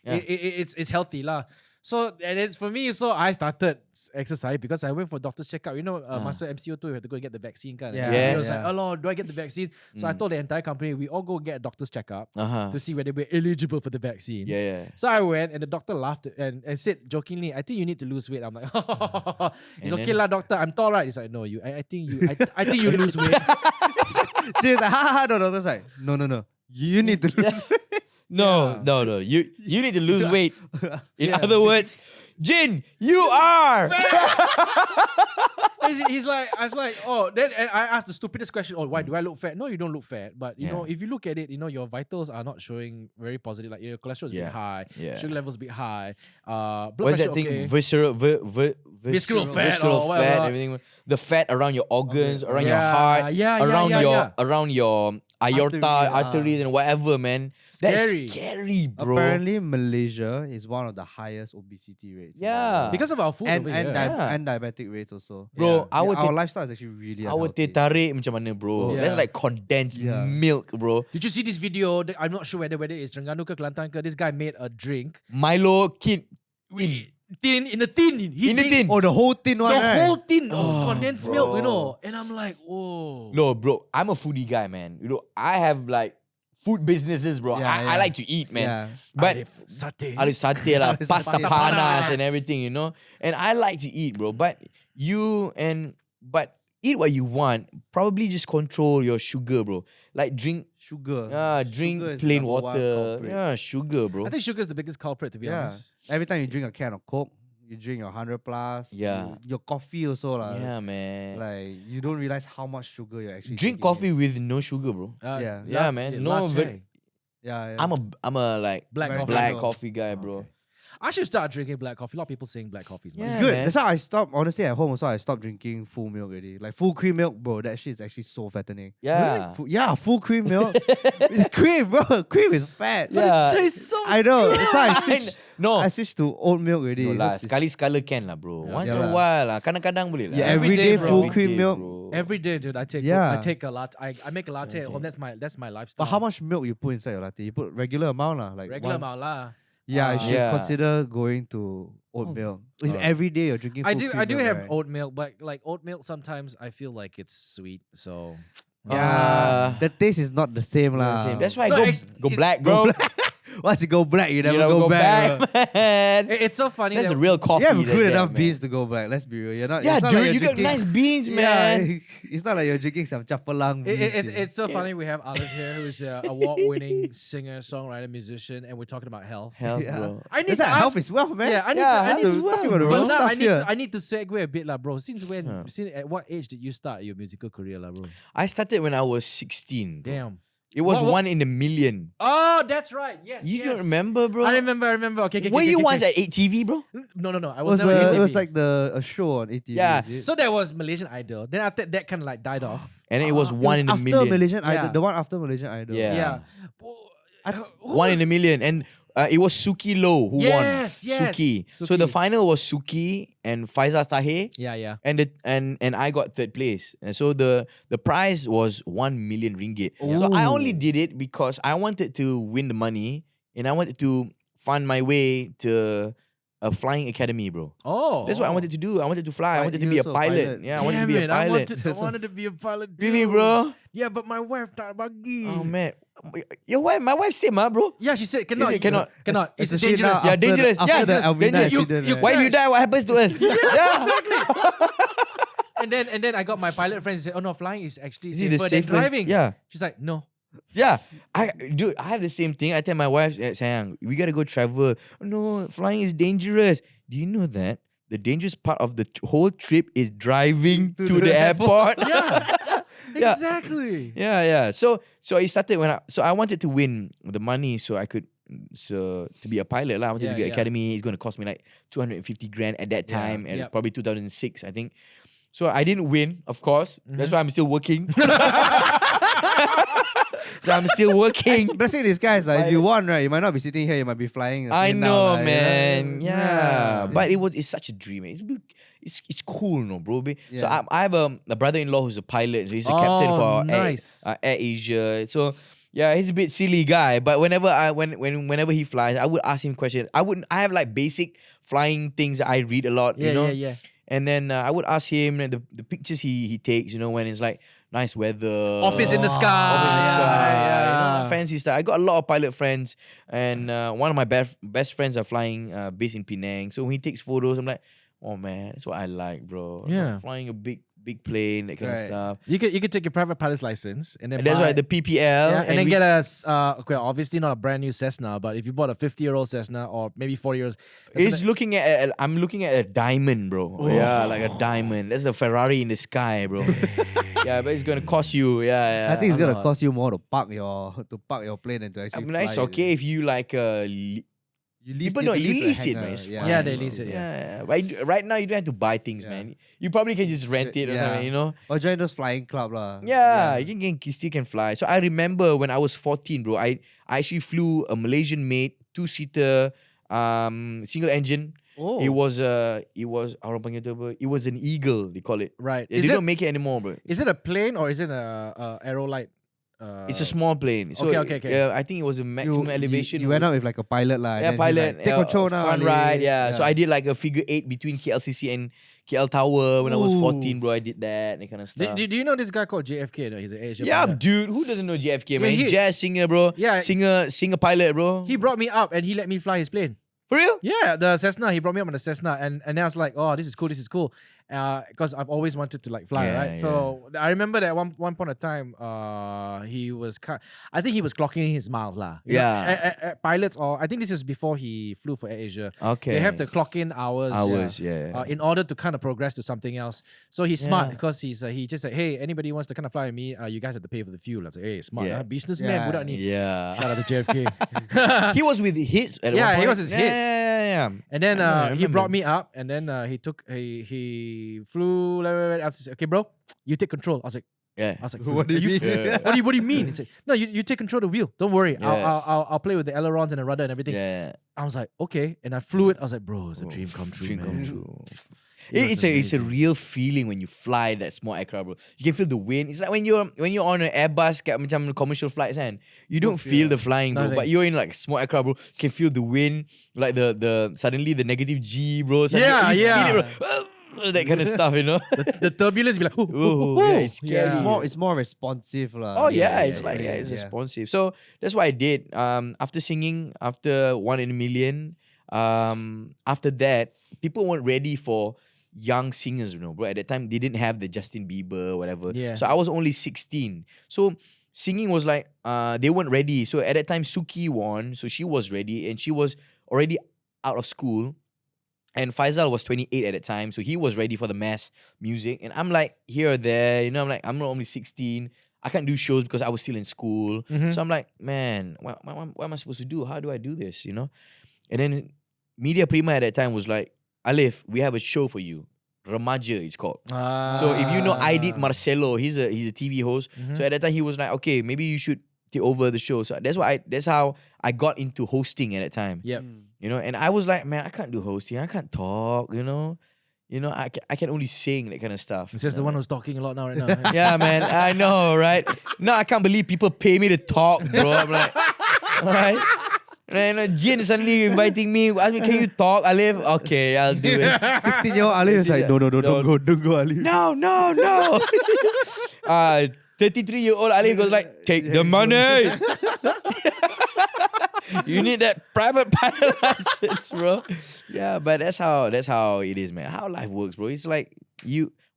it's healthy lah. So and it's for me. So I started exercise because I went for doctor's checkup. Master MCO2, you have to go and get the vaccine, kind. Yeah, Yeah. It was like, yeah. oh, do I get the vaccine? So I told the entire company, we all go get a doctor's checkup Uh-huh. to see whether we're eligible for the vaccine. Yeah. So I went and the doctor laughed and said jokingly, I think you need to lose weight. I'm like, it's And okay then- lah, doctor. I'm tall, right? He's like, no, I think you lose weight. She's like, "Ha ha." No, doctor's like, "No. You need to lose." No. You need to lose weight. In other words, Jin, you are. He's like, I was like, then and I asked the stupidest question, why do I look fat? No, you don't look fat. But you know, if you look at it, your vitals are not showing very positive. Like your cholesterol is a bit high, sugar levels a bit high. Blood What's pressure, that thing? okay. Visceral fat, or whatever. everything. The fat around your organs, around your Yeah, heart, yeah, around your aorta, arteries, and whatever, man. Scary. That's scary, bro. Apparently, Malaysia is one of the highest obesity rates. in the Yeah. world. Because of our food and over here. and diabetic rates also. Bro, Yeah. our Our lifestyle is actually really our unhealthy. teh tarik macam mana, bro? Yeah. That's like condensed Yeah. milk, bro. Did you see this video? I'm not sure whether it's Terengganu ke Kelantan ke. This guy made a drink. Milo kid. Tin in a tin. He In a did tin. Oh, the whole tin one, The right? whole tin of Oh, condensed bro. milk, And I'm like, whoa. No, bro, I'm a foodie guy, man. I have like food businesses, bro. Yeah, I yeah. like to eat, man. Yeah. But Alif Satar. Alif Satar lah, Alif pasta Satar. panas and Panas. everything, And I like to eat, bro. But eat what you want. Probably just control your sugar, bro. Like drink Sugar. drink Sugar is plain number one water. culprit. Yeah, sugar, bro. I think sugar is the biggest culprit, to be Yeah. honest. Every time you drink a can of Coke, you drink your 100 plus. Yeah. Your coffee also lah. Yeah, man. Like you don't realize how much sugar you're actually Drink taking coffee in. with no sugar, bro. Yeah. Yeah, man. No, latte. Yeah. I'm a like Black Very coffee. black bro. coffee guy, bro. Okay. I should start drinking black coffee. A lot of people saying black coffee is Yeah, It's nice. good. man. That's why I stopped. Honestly, at home also I stopped drinking full milk already. Like full cream milk, bro. That shit is actually so fattening. Yeah. Full cream milk. It's cream, bro. Cream is fat. Yeah. Tastes so I know. That's why I switched. No. I switched to oat milk already. No lah, because it's- sekali-sekala can lah, bro. Yeah. Once Yeah in a lah. while lah. Kadang-kadang boleh lah. Yeah, Every every day, day bro. full Every cream day, milk. bro. Every day, dude, I Yeah. take a latte. I make a latte at home. That's my lifestyle. But how much milk you put inside your latte? You put regular amount lah, like regular once- amount lah? Yeah, you should Yeah. consider going to oat Oh. milk. If Oh. every day you're drinking full I cream do milk, have right? oat milk, but like oat milk sometimes I feel like it's sweet. So The taste is not the same lah. That's why I No, go black, bro. Once you go black, you never You go back. bro. man. It's so funny. That's that a real coffee. You have like good that, enough man. beans to go black. Let's be real. You're not. Yeah, it's not dude, like you're you got drinking- nice beans, Yeah, man. it's not like you're drinking some chapalang beans. It's so funny we have Alif here, who's an award-winning singer, songwriter, musician, and we're talking about health. Health, Yeah. bro. I need That's to like ask, health is wealth, man. Yeah, I need Yeah, to. I health need is to. wealth, talking about the But real now stuff I need. here. I need to segue a bit, lah, bro. Since when? Huh. Since at what age did you start your musical career, lah, bro? I started when I was 16. bro. Damn. It was What- 1 in a million. Oh, that's right. Yes. You yes. don't remember, bro? I remember. Okay. Were you once at 8TV, bro? No. I It was was, never. it ATV. was like a show on ATV. Yeah. Is it? So there was Malaysian Idol. Then after that kind of like died off. And it was It 1 in a after million. Malaysian Idol, Yeah. the one after Malaysian Idol. Yeah. Yeah. Who- 1 in a million. And it was Suki Low who won. Yes. Suki. So the Suki. final was Suki and Faizal Tahir. Yeah. And I got 3rd place. And so the prize was 1 million ringgit. So I only did it because I wanted to win the money and I wanted to find my way to a flying academy, bro. Oh. That's what I wanted to do. I wanted to fly. I Right, wanted to you be a also a pilot. pilot. Yeah, I wanted to be a Damn it, pilot. I wanted to be a pilot too. Really, bro? Yeah, but my wife tak bagi. Oh man, your wife, my wife same, bro. Yeah, she said cannot. said cannot. Cannot. It's Especially dangerous. now Yeah, after dangerous. The, after Yeah, the yes, Alvina dangerous. accident. You- right? Why you die? What happens to us? yeah, And then I got my pilot friends said, "Oh no, flying is actually Is it the safer than safest? driving." Yeah. She's like, "No." Yeah, I have the same thing. I tell my wife, sayang, we gotta go travel. No, flying is dangerous. Do you know that the dangerous part of the whole trip is driving to the airport? Yeah. Yeah. Exactly. Yeah. So it started when I wanted to win the money so I could to be a pilot lah. I wanted to be Yeah. academy. It's gonna cost me like 250 grand at that Yeah, time, and yep. probably 2006, I think. So I didn't win, of course. Mm-hmm. That's why I'm still working. So I'm still working. Blessing these guys, like, if you won, right, you might not be sitting here, you might be flying. I plane know, down, like, man. you know? Yeah. But it's such a dream. It's cool, no, bro. So Yeah. I have a brother-in-law who's a pilot. So he's a captain Oh, for nice. Air Asia. So yeah, he's a bit silly guy. But whenever he flies, I would ask him questions. I have like basic flying things that I read a lot. Yeah, you know. yeah. And then I would ask him the pictures he takes, when it's like nice weather. Office in the sky. Office in the sky. Yeah. That fancy stuff. I got a lot of pilot friends, and one of my best friends are flying based in Penang. So when he takes photos, I'm like, oh man, that's what I like, bro. Yeah. Flying a big plane, that kind of Right. stuff. You could take your private pilot's license and then And that's buy- why the PPL. yeah, and then we- get a okay, obviously not a brand new Cessna, but if you bought a 50-year-old Cessna or maybe 40 years, I'm looking at a diamond, bro. Yeah, like a diamond. That's the Ferrari in the sky, bro. Yeah, but it's gonna cost you. Yeah. I think it's a gonna lot. cost you more to park your plane than to I actually mean, it's fly it. okay if you like You lease People it, don't you lease lease a it, man. hangar, It's yeah. fine. Yeah, they lease it, Yeah. But right now you don't have to buy things, Yeah. man. You probably can just rent it or Yeah. something, Or join those flying club lah. Yeah, you still can fly. So I remember when I was 14, bro, I actually flew a Malaysian made 2-seater single engine. Oh. It was orang panggil tu apa? It was an Eagle, they call it. right. They don't make it anymore, bro. Is it a plane or is it a aero light? It's a small plane. So okay. Yeah, I think it was a maximum elevation. You went out with like a pilot lah. and Yeah, then he's pilot. like, take control now. Fun Ali." ride. Yeah. So I did like a figure 8 between KLCC and KL Tower when I was 14, bro. I did that kind of stuff. Do you know this guy called JFK? No? He's an Asian Yeah, pilot. dude. Who doesn't know JFK, man? Yeah, he- Jazz singer, bro. Yeah. Singer pilot, bro. He brought me up and he let me fly his plane. For real? Yeah, the Cessna. He brought me up on the Cessna, and then I was like, "Oh, this is cool." Because I've always wanted to like fly, Yeah, right? So I remember that one point of time, he was I think he was clocking his miles, lah. You know, Yeah. pilots, or I think this is before he flew for Air Asia. Okay. They have to clock in hours. Yeah. In order to kind of progress to something else. So he's smart Yeah. because he just said, hey, anybody wants to kind of fly with me, you guys have to pay for the fuel. I said, hey, smart, Yeah. huh? Businessman, Yeah. budak ni. Yeah. Shout out to JFK. He was with hits at Yeah, one he point. was his hits. Yeah. And then I he brought remember. me up, and then he flew. After, okay, bro, you take control. I was like, Yeah. What do you mean? Yeah. what do you mean? He said, no, you take control of the wheel. Don't worry, Yeah. I'll play with the ailerons and the rudder and everything. Yeah. I was like, okay, and I flew it. I was like, bro, it's a dream come true, Dream man. come true. It was It's a amazing. real feeling when you fly that small aircraft, bro. You can feel the wind. It's like when you're on an Airbus kat macam commercial flights, and you don't feel the flying, bro. Nothing. But you're in like small aircraft, bro. You can feel the wind, like the suddenly the negative G, bro. Suddenly Yeah, you feel yeah. it, bro. that kind of stuff, you know. The turbulence be like, ooh, Ooh, ooh, yeah, ooh. it's scary. It's more responsive lah. Oh yeah, it's like it's responsive. So that's what I did. After singing, after 1 in a Million, after that, people weren't ready for young singers, bro. At that time, they didn't have the Justin Bieber, whatever. Yeah. So I was only 16. So singing was like, they weren't ready. So at that time, Suki won. So she was ready, and she was already out of school. And Faisal was 28 at that time, so he was ready for the mass music. And I'm like here or there, you know. I'm like, I'm not only 16. I can't do shows because I was still in school. Mhm. So I'm like, man, what am I supposed to do? How do I do this? You know. And then Media Prima at that time was like, Alif, we have a show for you. Remaja, it's called. So if you know Aidit Marcelo, he's a TV host. So at that time he was like, okay, maybe you should take over the show. So that's how I got into hosting at that time. Yep. You know, and I was like, man, I can't do hosting. I can't talk, you know. I can only sing, that kind of stuff. It's just the one who's talking a lot now, right now. Yeah, man, I know, right? No, I can't believe people pay me to talk, bro. I'm like, all right. And Jin suddenly inviting me, ask me, can you talk, Alif? Okay, I'll do it. 16-year-old Alif is like, no, don't go, Alif. No. 33-year-old Alif goes like, take the money. You need that private pilot license, bro. Yeah, but that's how it is, man. How life works, bro. It's like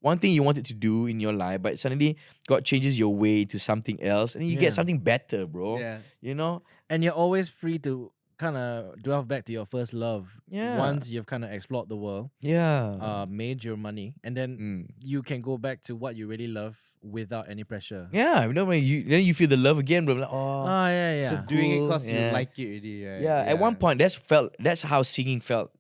one thing you wanted to do in your life, but suddenly God changes your way to something else, and you get something better, bro. Yeah. You know? And you're always free to kind of delve back to your first love. Yeah. Once you've kind of explored the world, Yeah. made your money, and then you can go back to what you really love without any pressure. Yeah, you know when then you feel the love again, bro. Like, Oh yeah. So So doing it cool, because you yeah. like it already, right? Yeah, at one point that's how singing felt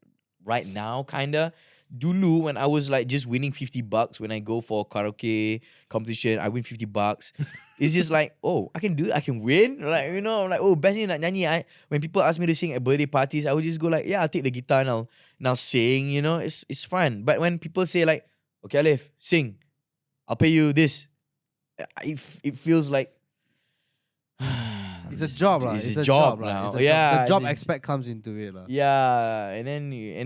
right now, kinda. Dulu, when I was like just winning $50 when I go for karaoke competition, I win $50. It's just like, oh, I can do it, I can win. Like, you know, like, oh, best ni nak nyanyi. When people ask me to sing at birthday parties, I would just go like, yeah, I'll take the guitar and I'll sing, you know, it's fun. But when people say like, okay, Alif, sing, I'll pay you this, it feels like It's a job, lah. It's a job now. It's a Yeah, the job it- aspect comes into it, lah. yeah, and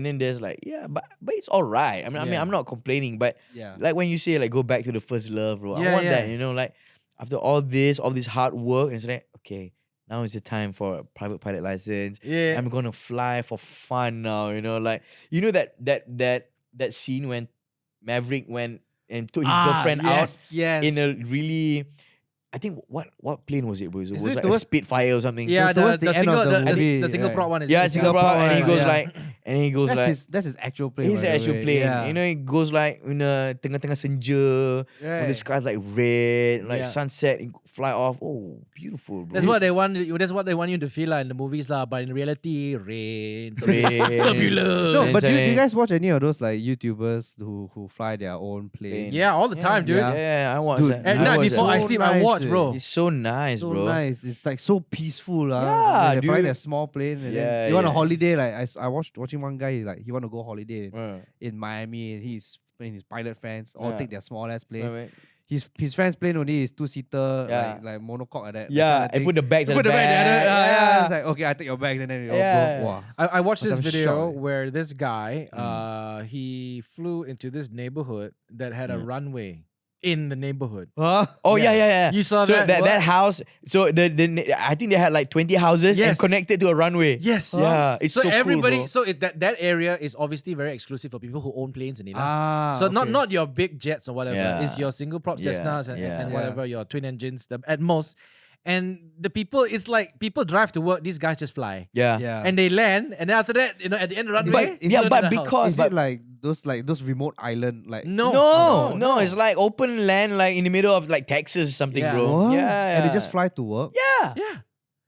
then there's like, yeah, but it's all right. I mean, Yeah. I'm not complaining, but Yeah. like when you say like go back to the first love, bro, I Yeah, want yeah. that, you know, like after all this hard work, and it's like, okay, now is the time for a private pilot license. Yeah. I'm gonna fly for fun now, you know, like you know that scene when Maverick went and took his girlfriend out Yes. in a really, I think what plane was it, bro? It was it like a towards- Spitfire or something. Yeah, towards the the end single of the the movie, single right. prop one is Yeah, is- Singapore, Singapore, and he goes yeah. like, and he goes like, That's his actual plane. he's by the the actual way. plane. Yeah. You know, it goes like in a tengah-tengah senja, when the Right. sky's like red, like Yeah. sunset, and fly off. Oh, beautiful, bro. That's what they want. That's what they want you to feel like in the movies, lah. But in reality, rain, Rain. turbulence. No, And but do suddenly- you guys watch any of those like YouTubers who fly their own plane? Yeah, all the time, dude. Yeah, I watch Dude, that. At I night watch before that. I So sleep, I nice, watch, eh. bro. It's so nice, So bro. nice. It's like so peaceful, Yeah, They're flying dude. a small plane, and Yeah, then you want a yeah. holiday. Like I watching one guy. Like he want to go holiday Uh, in Miami, and he's and his pilot friends all Yeah. take their small ass plane. right. His friend's plane only is 2-seater, Yeah. like monocoque like that. Yeah, that kind and of put the bags at thing. the Put the bag back. together. Yeah. It's like, okay, I take your bags, and then we all Yeah. go. Wow. I watched this Macam video shock, eh. where this guy, he flew into this neighborhood that had a runway in the neighborhood. Huh? Oh yeah. You saw so that? that What? house. So the I think they had like 20 houses and Yes. connected to a runway. Yes. Yeah, it's so cool, everybody, bro. so that area is obviously very exclusive for people who own planes in Iran. Ah, So okay. not your big jets or whatever. Yeah. It's your single prop Yeah, Cessnas and yeah. whatever, your twin engines at most. And the people, it's like people drive to work, these guys just fly. Yeah. Yeah. And they land, and then after that, at the end of the runway, But- you go to but the house. because Is it like those remote island like? No, it's like open land, like in the middle of like Texas or something, Yeah. bro. What? Yeah, And they just fly to work. Yeah. Yeah.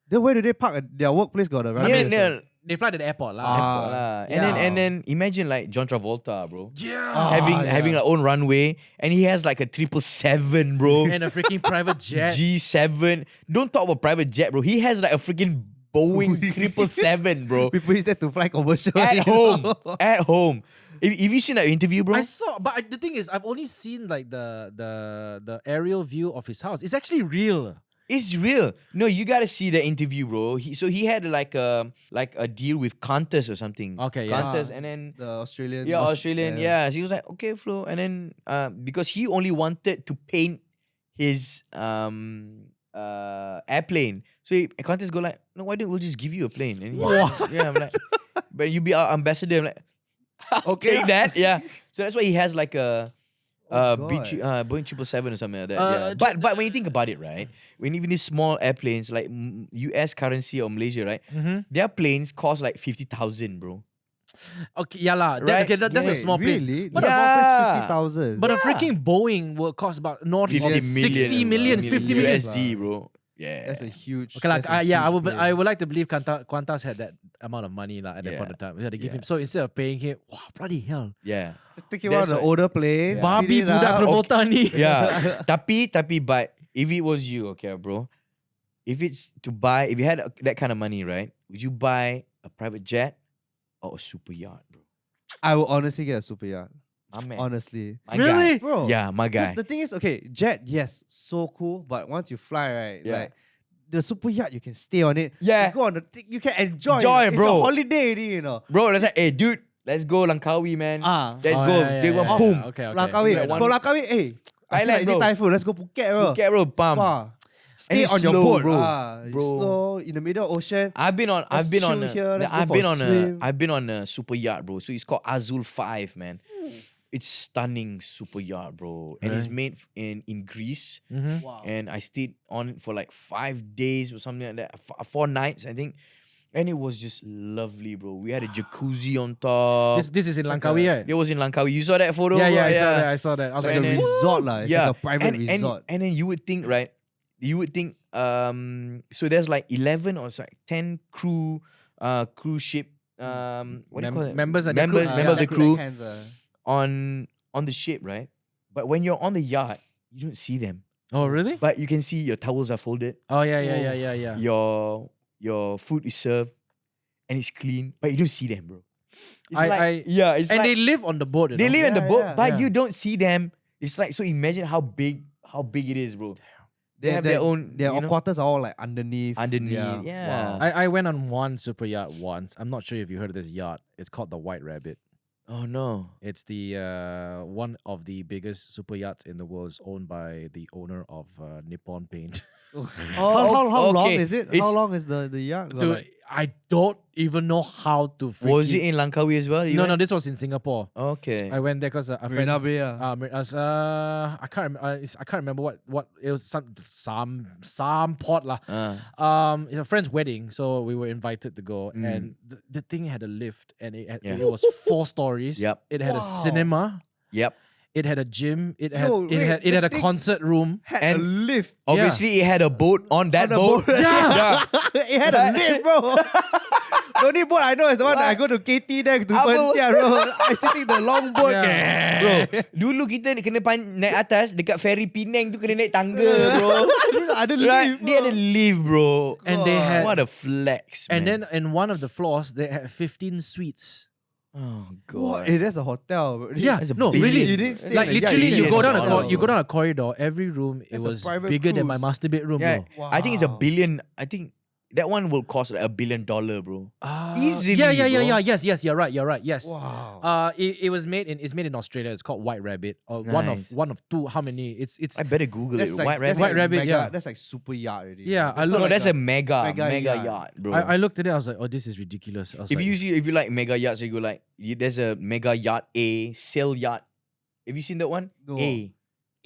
Then where do they park? Their workplace got a runway. Yeah, also. They fly to the airport. lah. Ah. And then imagine like John Travolta, bro. Yeah. Having their own runway, and he has like a 777, bro. And a freaking private jet. G7. Don't talk about private jet, bro. He has like a freaking Boeing 777, bro. People use that to fly commercial. At you home. know? At home. If you seen that interview, bro? I saw, but the thing is, I've only seen like the aerial view of his house. It's actually real. It's real. No, you gotta see the interview, bro. He had like a deal with Qantas or something. Okay, yes. Qantas, and then The Australian. Australian. Yeah, so he was like, okay, Flo, and then because he only wanted to paint his airplane, so Qantas go like, no, why don't we just give you a plane? And yeah, I'm like, but you be our ambassador. I'm like, Okay. take that. Yeah. So that's why he has like a God. Boeing 777 or something like that. Yeah. But when you think about it, right? When even these small airplanes like US currency or Malaysia, right? Their planes cost like 50,000, bro. Okay, yeah lah. Right? Okay, that's a Wait, small place. Really? But The Yeah. small place 50,000. But a freaking Boeing will cost about north 50 of million, 60 million, 50 million. USD, bro. Yeah. That's a huge. Okay, like that's a yeah, I huge would plane. I would like to believe Qantas had that amount of money at that Yeah. point of time. We had to give Yeah. him. So instead of paying him, wow, bloody hell. Yeah. Just take one of That's the why- older planes. Babi speed it budak up. Travolta ni. Yeah. tapi but if it was you, okay, bro. If it's to buy, if you had that kind of money, right? Would you buy a private jet or a super yacht, bro? I would honestly get a super yacht. My man. Honestly. My Really? guy. Bro. Yeah, my Because guy. the thing is, okay, jet, yes, so cool. But once you fly, right, Yeah. like the super yacht, you can stay on it. Yeah. You go on the thing, you can enjoy. Enjoy, it's bro. a holiday, already, you know. Bro, that's like, hey, dude, let's go Langkawi, man. Let's Oh, go. yeah, They yeah, go yeah, boom. yeah. Okay, okay. Langkawi. Yeah, For Langkawi, hey, I feel Thailand, like bro. any typhoon, let's go Phuket, bro. Okay, bro, bam. Wow. Stay it's on your slow, boat, bro. You Bro. slow in the middle ocean. I've been on Let's chill here, let's go I've for been a on a swim. I've been on a super yacht, bro. So it's called Azul 5, man. It's stunning super yacht, bro. And it's made in Greece. Mhm. Wow. And I stayed on it for like 5 days or something like that. 4 nights, I think. And it was just lovely, bro. We had a jacuzzi on top. This is in Langkawi, right? It was in Langkawi. You saw that photo? Yeah, yeah, bro? I saw that. I saw that. I was It's like, like a And then- resort, lah. It's yeah, like a private resort. And then you would think, right? You would think, so there's like 11 or like 10 cruise ship, what do you call it? members of the members, crew. members of the Like crew hands, on the ship, right? But when you're on the yacht, you don't see them. oh, really? But you can see your towels are folded, Oh, yeah. your food is served, and it's clean, but you don't see them, bro. It's And like they live on the boat. you they know? live in the Yeah, boat, yeah, but yeah. you don't see them. It's like, so imagine how big it is, bro. They have their own, Their you know, quarters are all like underneath. underneath. Wow. Yeah. I went on one super yacht once. I'm not sure if you heard of this yacht. It's called the White Rabbit. Oh no. It's the one of the biggest super yachts in the world. It's owned by the owner of Nippon Paint. How long okay. is it? How It's- long is the yacht? Dude, Like, I don't even know how to freaking... Was it in Langkawi as well? You No, went? no, this was in Singapore. Okay. I went there because a Marina friend. Bay, ah. I can't. I can't remember what it was. Some port lah. It's a friend's wedding, so we were invited to go, and the thing had a lift, and it was 4 stories. Yep. It had a Wow. cinema. Yep. It had a gym. It had Yo, wait, it the had a thing- concert room. had And- a lift. Obviously, it had a boat on that On the boat. boat. Yeah. It had a lift, bro. The only boat I know is the one that I go to KT there to Apa? Pontian, bro. I sitting the long boat. Yeah. Bro, dulu kita kena naik atas dekat ferry Penang tu kena naik tangga, bro. These are the Right? lift, They had a lift, bro. And they had- What a flex, And man. then in one of the floors, they had 15 suites. Oh What? god. Hey, that's a hotel, bro. Yeah, That's a no, billion. really. You didn't stay Like in the yacht, literally, you you stayed go in down the a hotel, you go bro. down a corridor. Every room it That's a was private bigger than my cruise. master bedroom, Yeah, bro. I think it's a Wow. billion. I think that one will cost like $1 billion, bro. Easily, Yeah. bro. Yes, you're right. Yes. Wow. It was made in Australia. It's called White Rabbit. Nice. One of 2. How many? It's I better Google That's it. like, White that's Rabbit. White like Rabbit, mega, yeah. That's like super yacht already. Yeah, I That's look- not No, that's like a mega yacht. yacht, bro. I looked at it. I was like, oh, this is ridiculous. I was if like, you like mega yachts, you go like there's a mega yacht A, sail yacht. Have you seen that one? No. A.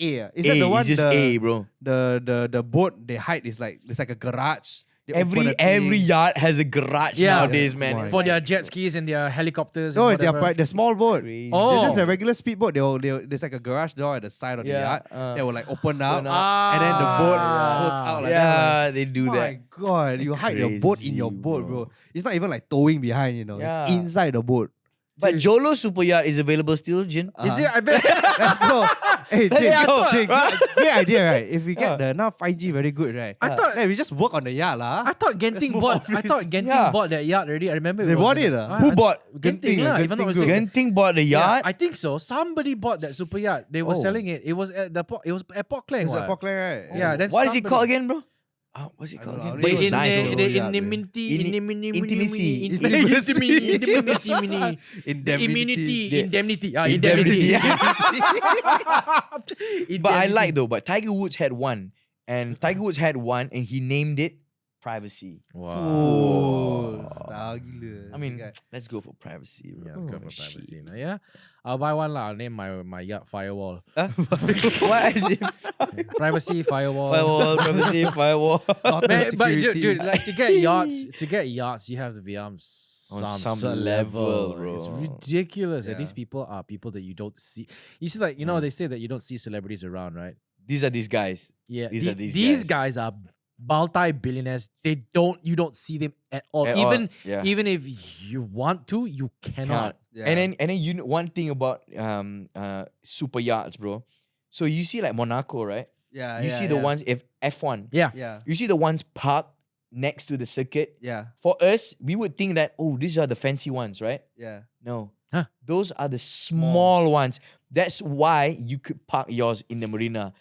A. Is that the one? It's just A, bro. The boat they hide is like it's like a garage. They open the Every thing. yacht has a garage Yeah. nowadays, Yeah, man. why? for their jet skis and their helicopters. No, and they're whatever. the small boat. Crazy. Oh. They're just a regular speedboat. There's like a garage door at the side of the yacht. They will like open up, Open up. and then the boat Ah. floats out like yeah, that. they do Oh that. my god, you hide your boat in your Crazy, boat, bro. bro. It's not even like towing behind, you know. Yeah. It's inside the boat. But Jolo Super Yacht is available still, Jin. Is it? I bet. Let's go. Hey, Let's Jake, go. Jake, great idea, right? If we get the now 5G very good, right? I thought- then we just work on the yacht, lah. I thought Genting move bought. on, I thought Genting Yeah. bought that yacht already. I remember They was bought in it, the- ah? Who bought? Genting? Genting, lah, Genting if I'm not Group. mistaken. Genting bought the Yeah, yacht. I think so. Somebody bought that super yacht. They were Oh. selling it. It was at the port. It was at Port Klang. It's what? at Port Klang, right? Yeah, then What is it somebody- called again, bro? What's it I don't called? know. again? I But only it's know nice. the though. solo yacht, Intimacy. Indemnity. Indemnity. Indemnity. But I like though. But Tiger Woods had one, and he named it Privacy. Oh, style gila. I mean, let's go for privacy. Bro. Yeah, let's go for Shit. privacy. Now, yeah, I'll buy one lah. I'll name my yacht Firewall. Huh? What is it? Privacy Firewall. Firewall, privacy, firewall. Man, but dude, like to get yachts, you have to be on some level, bro. It's ridiculous. And Yeah. these people are people that you don't see. You see, like they say that you don't see celebrities around, right? These are these guys. Yeah, These are these these guys. guys are multi-billionaires. You don't see them at all. At even all, yeah. even if you want to, you cannot. Yeah. And then you know one thing about super yachts, bro. So you see like Monaco, right? Yeah, You see the ones F1. Yeah. Yeah, You see the ones parked next to the circuit. yeah, For us, we would think that these are the fancy ones, right? yeah. No. Huh? Those are the small ones. That's why you could park yours in the marina.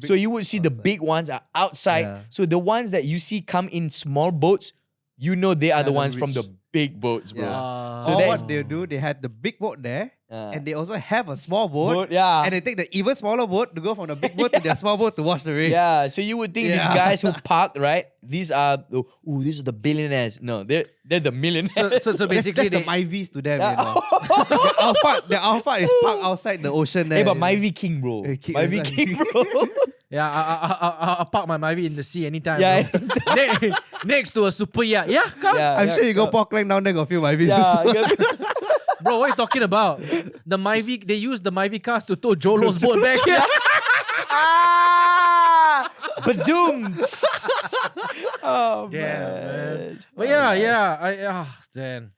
So you would see the outside. big ones are outside. Yeah. So the ones that you see come in small boats, you know they are the Haven't ones from the reached. big boats, bro. Yeah. So Or that's- what they do, they had the big boat there, Uh, and they also have a small boat, yeah. and they take the even smaller boat to go from the big boat to their small boat to watch the race. Yeah, so you would think these Yeah. guys who park, right? These are these are the billionaires. No, they're the millionaires. So basically, That's the Myvies to them, Yeah. you know. the Alpha is parked outside the ocean there. Hey, but you know. Myvi King, bro. Hey, King, Myvi that's King, right. bro. yeah, I'll park my Myvi in the sea anytime. Yeah. bro. Next to a super yacht. Yeah, come. I'm sure you go pork line down there, got a few Myvies. Yeah, Bro, what are you talking about? The Myvi, they use the Myvi cars to tow Jolo's boat back here. Badoom. Oh Damn, man. But yeah, damn.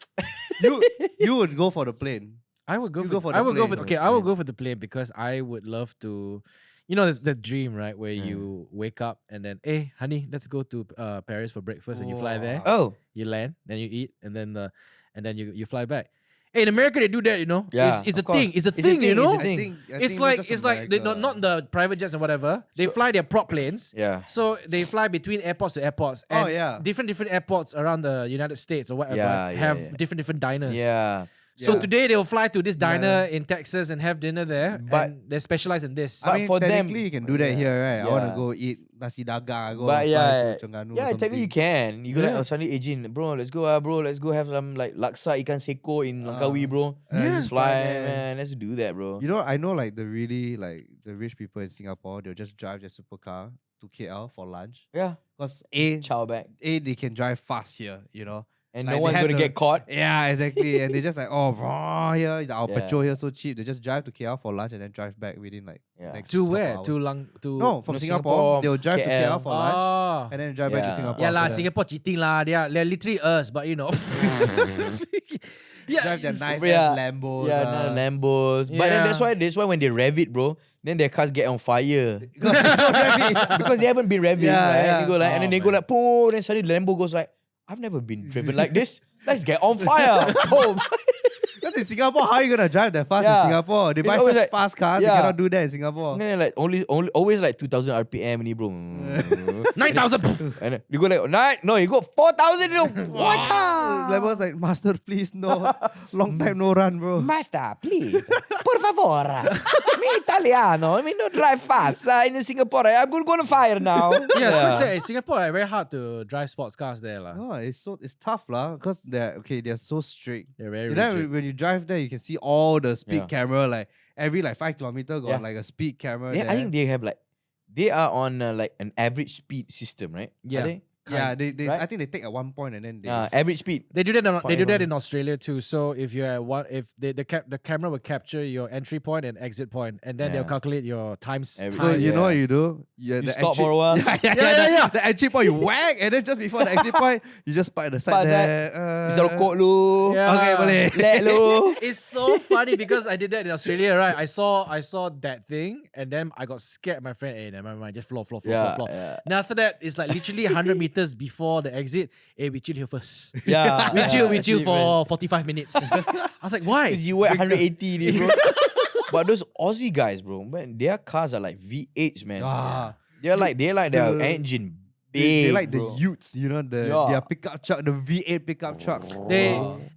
you would go for the plane. I would go You for, go for I the would go plane. for I would go for the plane because I would love to, there's the dream, right, where you wake up and then, hey, honey, let's go to Paris for breakfast, and you fly there, Oh, you land, then you eat, and then you fly back. Hey, in America they do that, Yeah, it's a of course. thing, it's a It's a thing, thing, you know. it's a I thing. think It's not like just they, America. not the private jets and whatever. They So- fly their prop planes. yeah. So they fly between airports to airports. Oh, And yeah. different airports around the United States or whatever Yeah, yeah, have yeah. different diners. Yeah. So Yeah. today they'll fly to this diner Yeah. in Texas and have dinner there. But- and they specialize in this. I But mean, for them- technically you can do that Yeah. here, right? I want to Yeah. go eat nasi dagang. Go But fly yeah, to Terengganu or yeah, technically you something. can. You go Yeah. like, suddenly Ajin, bro, let's go, let's go have some like laksa ikan seko in Langkawi, bro. Yeah. Just fly, man. Let's do that, bro. You know, I know like the really like the rich people in Singapore, they'll just drive their supercar to KL for lunch. Yeah, Because chow back, they can drive fast here, you know. and Like, no they one's have gonna the- get caught. Yeah, exactly. And they just like, raw here, our Yeah. petrol here so cheap. They just drive to KL for lunch and then drive back within like Yeah. next to couple where? hours. To No, from No, Singapore, Singapore, they'll drive to KL. KL for lunch Oh. and then drive back to Yeah. Singapore. Yeah lah, after that. Singapore cheating lah. They're literally us, but Drive their nice Yeah. ass Lambos. Yeah, no, Lambos. But then Yeah. that's why when they rev it, bro, then their cars get on fire. Because Because they haven't been revving, Yeah, right? yeah. They go like, and then Oh, they go man. like, poo, then suddenly the Lambo goes like, I've never been driven like this. Let's get on fire. Boom. Because in Singapore, how are you gonna drive that fast Yeah. in Singapore? They It's buy always such like- fast cars, they yeah. cannot do that in Singapore. And then like always like 2,000 RPM ni, bro. 9,000. And then you go like you go 4,000. Watch out. Lambos like, master, please, no. Long time no run, bro. Master, please, por favor. Me Italiano. I mean, don't drive fast in Singapore. I'm going to fire now. Yeah, it's pretty sad. In Singapore, very hard to drive sports cars there lah. No, it's tough lah, because they're so strict. They're very You know, rigid. when you drive there, you can see all the speed Yeah. camera, like every 5 kilometer got Yeah. like a speed camera. Yeah, I there. think they have they are on like an average speed system, right? Are Yeah. they? yeah, they right? I think they take at one point and then they Average speed. They do that. They do that Point in Australia too. So if you're at the camera will capture your entry point and exit point, and then they'll Yeah. calculate your times. Every- So time. you know Yeah. what you do? Yeah, You the stop entry- for a while. Yeah. The entry point you whack, and then just before the exit point, you just park at the side Park there. Bisa rokok lu. Yeah. Okay, boleh. Let lu. It's so funny because I did that in Australia, right? I saw that thing, and then I got scared. My friend, hey, never mind, just floor. Yeah, Floor. yeah. And after that, it's like literally 100 meters before the exit. Hey, we chill here first. Yeah. We chill for 45 minutes. I was like, why? Because you were 180 ni, bro. But those Aussie guys, bro, man, their cars are like V8s, man. Ah. They're like their the- engine They big, like bro. the Utes, you know, their pickup truck, the V8 pickup trucks.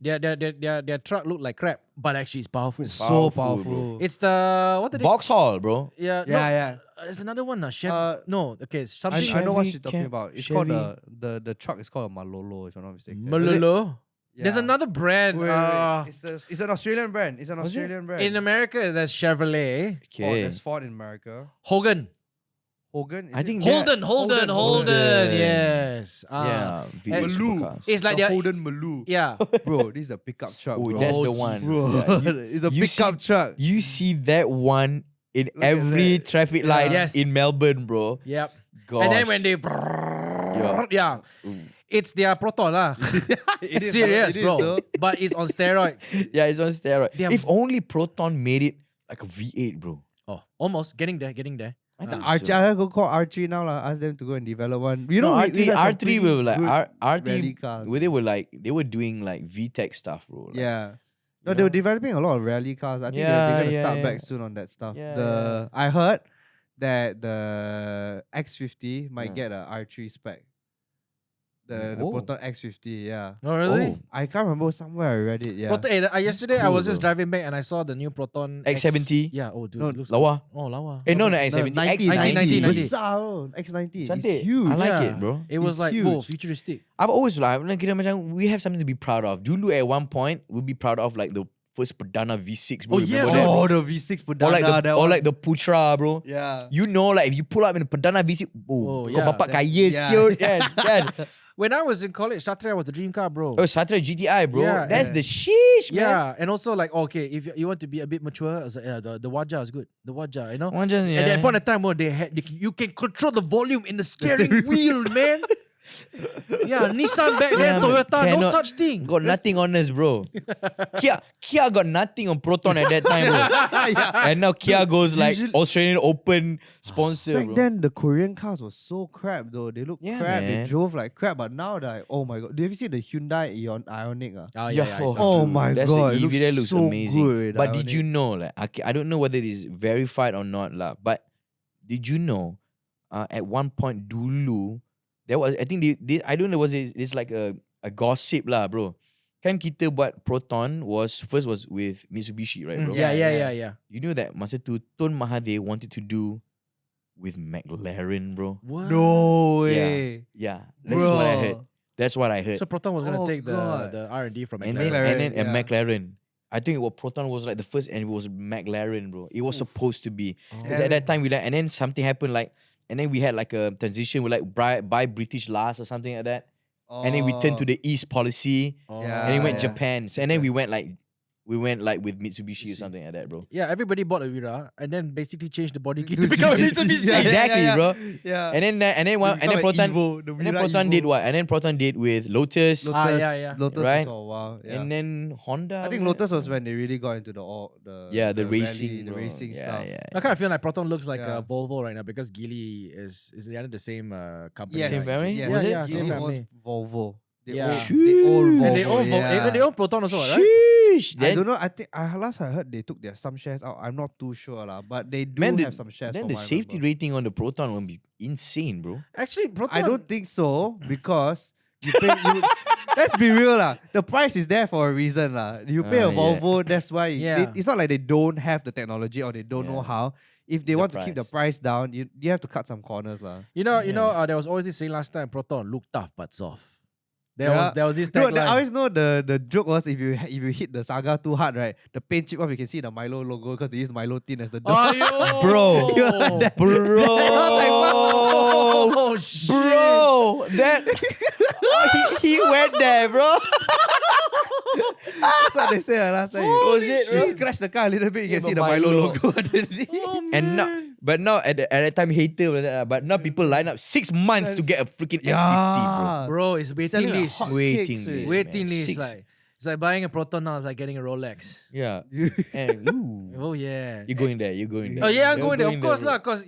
Their truck look like crap, but actually it's powerful. It's so Powerful, bro. powerful. It's the what did they? Vauxhall, bro. Yeah, Yeah, yeah. There's another one. Uh, No, okay, it's something. I know what Chevy she's talking Cam- about. It's called Chevy. the truck is called a Malolo, if I'm not mistaken. Malolo. There's Yeah. another brand. Wait, wait, wait. It's an Australian brand. It's an Was it? Australian brand. In America, there's Chevrolet. Ford, there's Ford in America. Hogan. Hogan. I think Holden. Holden. Yes. Yeah, V8 and- supercars. It's like the they're Holden Maloo. yeah. Bro, this is a pickup truck, Oh, bro. that's the Oh, one. Bro, Yeah, it's a you pickup truck. You see that one in Look at every that. traffic light Yes. in Melbourne, bro. Yep. Gosh. And then when they yeah, it's their Proton lah. It is, Serious, it is, bro. though. But it's on steroids. Yeah, it's on steroid. They are If only Proton made it like a V8, bro. Oh, almost getting there. I think Archie, I have to call Archie now. Ask them to go and develop one. You know, no, we have some R3 pretty were like good rally R3 cars. where they were doing like VTEC stuff, bro. Like, Yeah. No, you they were know? developing a lot of rally cars. I think Yeah, they're gonna yeah, start yeah. back soon on that stuff. Yeah, I heard that the X50 might Yeah. get a R3 spec. The Oh. Proton X50, yeah. Oh really? Oh. I can't remember somewhere I read it. Yeah. Proton, yesterday I cool, was just bro. driving back and I saw the new Proton X70? Yeah. Oh, dude. No, it looks Lawa. Oh, lawa. No, No, X70. 90, X90. 90. Besar, oh, X90. Cantik. It's huge. I like Yeah. it, bro. It was It's like huge. futuristic. I've always like kira macam we have something to be proud of. Dulu at one point we'll be proud of like the first Perdana V6, bro. Oh, yeah, Remember that? Oh, the V6 Perdana. Or like the that or one. like the Putra, bro. Yeah. You know, like if you pull up in a Perdana V6, Oh, kau yeah. bapak That- kaya yeah. siot kan. When I was in college, Satria was the dream car, bro. Oh, Satra GTI, bro. Yeah, That's yeah. the sheesh, man. Yeah, and also like okay, if you want to be a bit mature, the Wajah is good. The Wajah, you know. One just, At that point of time, you can control the volume in the steering wheel, man. Yeah, Nissan back then, Yeah, man, Toyota, no cannot- such thing. got nothing on us, bro. Kia got nothing on Proton at that time, bro. And now Kia goes like Usually- Australian Open sponsor, Back bro. then, the Korean cars were so crap though. They look Yeah, crap. man. They drove like crap. But now, they're like, oh my god. Do you ever see the Hyundai Ioniq? Oh yeah, I saw. Oh my that's god, the it EV that looks looks so amazing. good, But did Ioniq. you know, like, I don't know whether it is verified or not, lah. But did you know, at one point dulu, there was I think I don't know it's like a gossip lah, bro. Kan kita buat Proton was with Mitsubishi, right, bro? Yeah. You know that masa tu Tun Mahathir wanted to do with McLaren, bro. What? No way. Yeah, that's what I heard. Bro. That's what I heard. So Proton was gonna Oh, take God. the R&D from and McLaren. then McLaren, McLaren. I think Proton was like the first, and it was McLaren, bro. It was supposed to be. Because at that time we and then something happened like, and then we had like a transition. We like buy British last or something like that, and then we turned to the East policy, Oh. Yeah, and then we went yeah. Japan. So, and then we went like with Mitsubishi or something like that, bro. Yeah, everybody bought a Vira and then basically changed the body kit to To become a change- Mitsubishi. Yeah, Exactly, yeah, bro. Yeah. And then Proton. And then Proton did what? And then Proton did with Lotus, Ah, yeah. Lotus Right? was for a while. Yeah. and then Honda. I think Lotus was when they really got into the racing, the bro. racing Yeah, stuff. yeah, I kind of feel like Proton looks like Yeah. a Volvo right now because Geely is the under the same company. Yes. Same family? Yes. Was it? Yeah, same Geely family. owns Volvo. They Yeah. own, they own Volvo. And they own yeah. they own Proton also, right? Sheesh. I Then, don't know. I think last I heard they took some shares out. I'm not too sure lah, but they do Man, have some shares. then from the what I safety remember. rating on the Proton will be insane, bro. Actually, Proton. I don't think so because you pay. Let's be real lah. The price is there for a reason lah. You pay a Yeah. Volvo, that's why. Yeah. It's not like they don't have the technology or they don't know Yeah. how. If they The want to keep the price. price down, you have to cut some corners lah. You know, Yeah. there was always this saying last time, Proton, look tough but soft. Yeah. There was this No, tagline. I always know the joke was if you hit the Saga too hard, right? The paint chip off, you can see the Milo logo because they use Milo tin as the door. Aiyo! Bro. Bro, Oh, shit. bro, that he went there, bro. That's what they said last time. Was it, You bro? scratch the car a little bit, you Yeah, can see but the Milo Milo. logo underneath. Oh, And now, man. but now at that time hater was that, but now people line up 6 months to get a freaking X50, Bro, it's waiting Selling like list. hot bro. Waiting cakes, list, Waiting man. list. 6. It's like buying a Proton now. It's like getting a Rolex. Yeah. And ooh, Oh yeah. you're going there. You're going there. Oh yeah, I'm You're going there. Of course bro. lah. Cause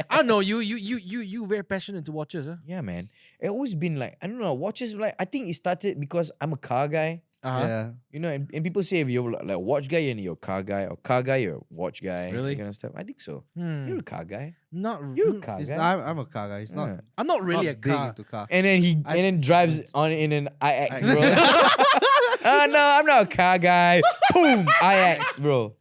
I know you very passionate to watches, huh? Yeah, man. It always been like, I don't know, watches like I think it started because I'm a car guy. Yeah. You know, and people say if you're like watch guy and you're a car guy, or car guy you're a watch guy. Really? That kind of stuff. I think so. Hmm. You're a car guy. Not. You're a mm, car He's guy. not, I'm a car guy. He's Yeah. not. I'm not really a big car. into car. And then I- and then drives on in an IX, bro. No, I'm not a car guy. Boom, IX, bro.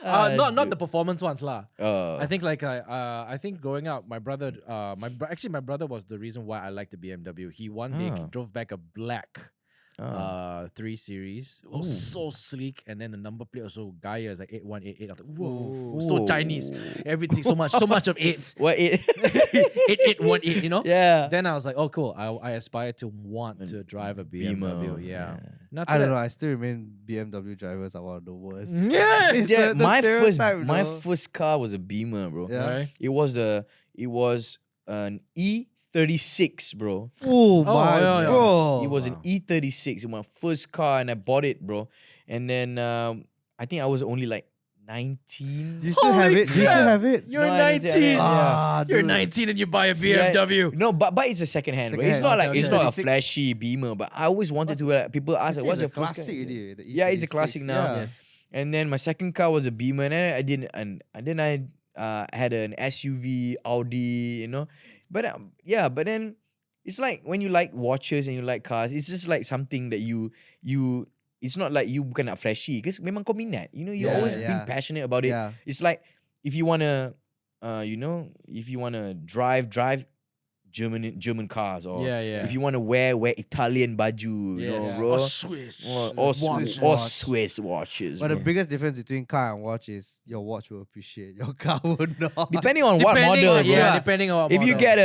Not the performance ones lah. Uh, I think like I think growing up, my brother, actually my brother was the reason why I liked the BMW. He one day drove back a black 3 Series. It was so sleek, and then the number plate also Gaia is like 8188. I was like, whoa, so Chinese. Everything so much of eights. what it? 8818, you know? Yeah. Then I was like, oh cool. I aspire to want to drive a BMW. Beamer, Yeah. I don't know. I still remain BMW drivers are one of the worst. Yeah. It's Yeah, the my stereotype, though. first car was a Beamer, bro. Yeah. Right? It was an E36, bro. Oh my yeah, yeah. bro. It was an E36 in my first car, and I bought it, bro. And then I think I was only like 19. Do you still have Holy it? Do you still crap. have it? You're No, I didn't- 19. yeah. Ah, You're dude. 19 and you buy a Yeah, BMW. No, but it's a second hand. Bro. It's Second not hand, like okay, it's okay. not a 36. flashy Beamer, but I always wanted to. People ask, It's "What's a your first car?" classic already, the Yeah, it's a E36. classic now. Yeah. Yes. And then my second car was a Beamer, and then I didn't, and then I had an SUV Audi, you know. But but then it's like when you like watches and you like cars, it's just like something that you. It's not like you bukan nak flashy, because memang kau minat. You know, you Yeah, always yeah. been passionate about it. Yeah. It's like if you wanna, if you wanna drive German cars, or Yeah, yeah. if you wanna wear Yes. Italian baju, you know, bro. Or Swiss. Or Watch. Swiss watches. But the bro. biggest difference between car and watch is your watch will appreciate, your car will not. Depending on what Depending model, on, bro. yeah, depending on what If you model. get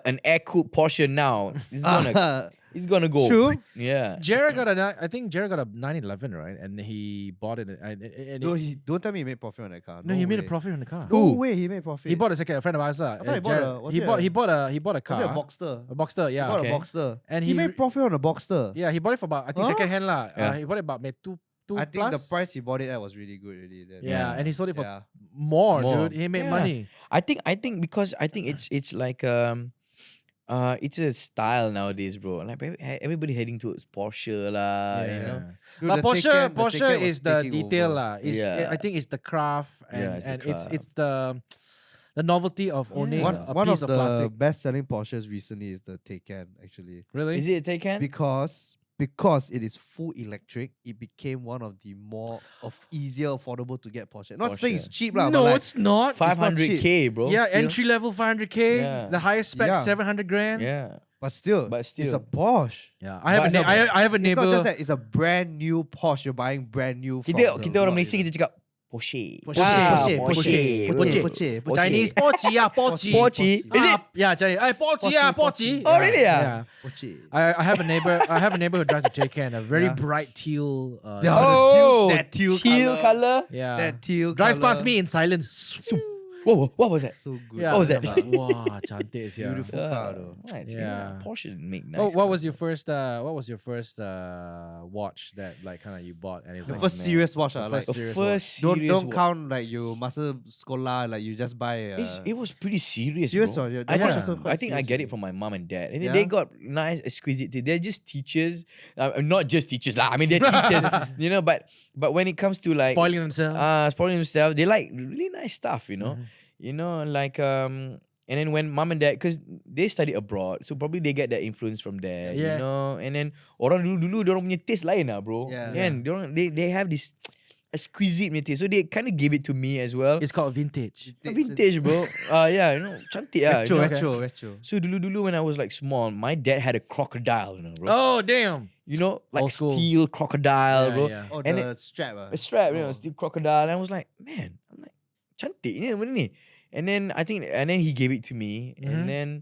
an air cooled Porsche now, it's gonna go. True. Yeah. Jared got I think Jared got a 911, right? And he bought it. And No, don't tell me he made profit on that car. no, he made a way. profit on the car. No Who? way, he made profit. He bought a friend of ours. I thought he bought a- was it a- he bought a car. Was it a Boxster? A Boxster, yeah. He bought okay. a Boxster. And he he made profit on a Boxster. Yeah, he bought it for about, I think Huh? second hand lah. Yeah. He bought it about maybe two I think the plus. price he bought it at was really good already. Then. Yeah, and he sold it for Yeah. more, More. dude. He made Yeah. money. I think because it's like it's a style nowadays, bro. Like everybody heading towards Porsche lah, you know. Dude, But the Porsche Taycan Porsche was is the taking detail over. lah. Yeah. I think it's the craft and, Yeah, it's the and craft. it's the novelty of owning One, a one piece of of the plastic. best-selling Porsches recently is the Taycan, actually. Really? Is it a Taycan? Because it is full electric, it became one of the more easier affordable to get Porsche. Not saying Porsche. it's cheap lah, No, but like, it's not. 500K, bro. Yeah, still. entry level 500K. Yeah. The highest spec Yeah. 700 grand. Yeah. but still, But it's still. a Porsche. Yeah, I have But a no, I have a It's neighbor. not just that, it's a brand new Porsche. You're buying brand new. from Kita the orang lot, Malaysia you kita cakap Porsche. Porsche, Ah, Porsche, Porsche, Porsche. Porsche, Porsche. Chinese Porsche, yeah, Porsche. Porsche. Is it? Yeah, Chinese. Hey, Porsche, yeah, Porsche. Oh, really, yeah? Yeah. Porsche. I have a neighbor. I have a neighbor who drives a Taycan, a very Yeah. bright teal. Yeah. Oh, that teal color. Yeah. That teal Drives past colour. me in silence. Whoa, what was that? So good. Yeah, What was that? I'm like, wow, cantik sia. Beautiful car though. Right, Yeah. Porsche make nice. Oh, what cars. was your first? What was your first watch that like kind of you bought and it was The like, first man. serious watch, The like first The serious first don't serious don't count like you masa sekolah, like you just buy. It was pretty serious. serious bro. one. Yeah, the I watch think, also quite I think I serious get already. it from my mom and dad. And Yeah? they got nice, exquisite. They're just teachers. Not just teachers lah. I mean, they're teachers. You know, but when it comes to like spoiling themselves. spoiling themselves, they like really nice stuff. You know, Mhm. you know, like and then when mom and dad, because they study abroad, so probably they get that influence from there. Yeah. You know, and then orang dulu orang punya taste lain lah, bro. Yeah. Kan? They have this exquisite punya taste, so they kind of gave it to me as well. It's called vintage. Vintage, bro. Yeah, you know, cantik lah. Retro, You know? retro. So dulu when I was like small, my dad had a crocodile, you know, bro. Oh damn! You know, like Old school. steel crocodile, Yeah, bro. yeah. Oh, And the strap. A strap, you know, Oh. steel crocodile. And I was like, man, I'm like, cantik ni benda ni. And then he gave it to me. Mhm.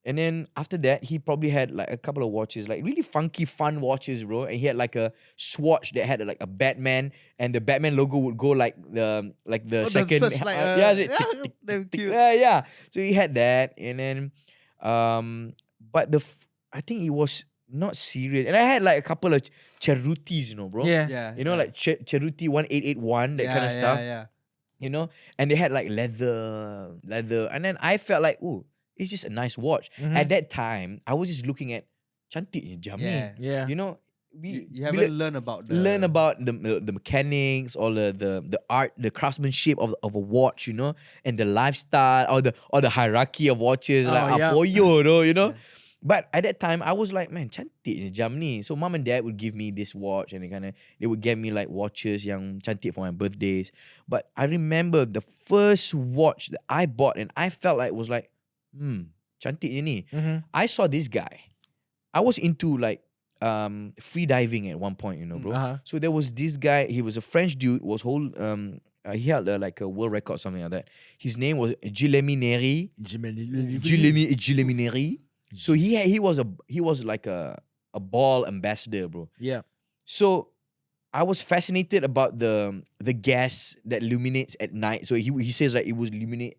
And then after that, he probably had like a couple of watches, like really funky, fun watches, bro. And he had like a swatch that had like a Batman, and the Batman logo would go like the second. yeah, is it? they're cute. Yeah. So he had that, and then, but I think it was not serious. And I had like a couple of Cherutis, you know, bro. Yeah. Yeah, You know, like Cheruti 1881, that kind of stuff. Yeah. You know, and they had like leather, and then I felt like, oh, it's just a nice watch. Mhm. At that time, I was just looking at cantik je jam ni. Yeah. Yeah. You know, You haven't learned about the mechanics or the art, the craftsmanship of a watch, and the lifestyle or the hierarchy of watches, like Apoyo, . But at that time, I was like, man, cantik je jam ni. So mom and dad would give me this watch, and they would get me like watches yang cantik for my birthdays. But I remember the first watch that I bought, and I felt like it was like, cantik je ni. I saw this guy. I was into like free diving at one point, bro. So there was this guy. He was a French dude. He held like a world record, something like that. His name was Guilherme Neri. So he was like a ball ambassador, bro. Yeah. So I was fascinated about the gas that illuminates at night. So he says like it would illuminate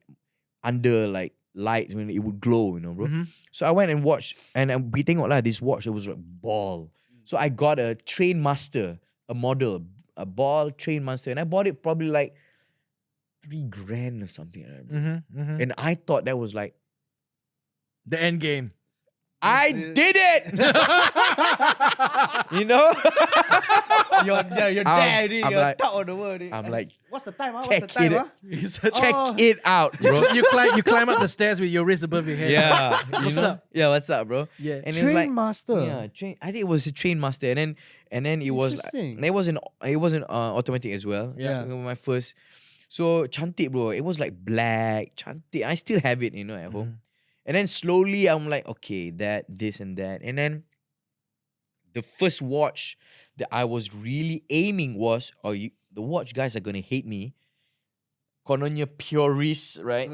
under like light when it would glow, bro. So I went and watched, and we tengok lah this watch. It was like ball. So I got a Train Master, a model, a ball Train Master, and I bought it probably like $3,000 or something like that. And I thought that was like the end game. I did it. You're there, I'm you're like- top of the world. I'm like, what's the time? What's check the time? it. Check it out, bro. You climb up the stairs with your wrist above your head. Yeah, What's up? Yeah, what's up, bro? Yeah. And it Train was like, Master. yeah, I think it was a Train Master, and then it was Interesting. it wasn't automatic as well. Yeah. So my first. So cantik, bro. It was like black, cantik. I still have it, at home. And then slowly I'm like, okay, this and that. And then the first watch that I was really aiming was, the watch guys are gonna hate me. Kononnya purists, right?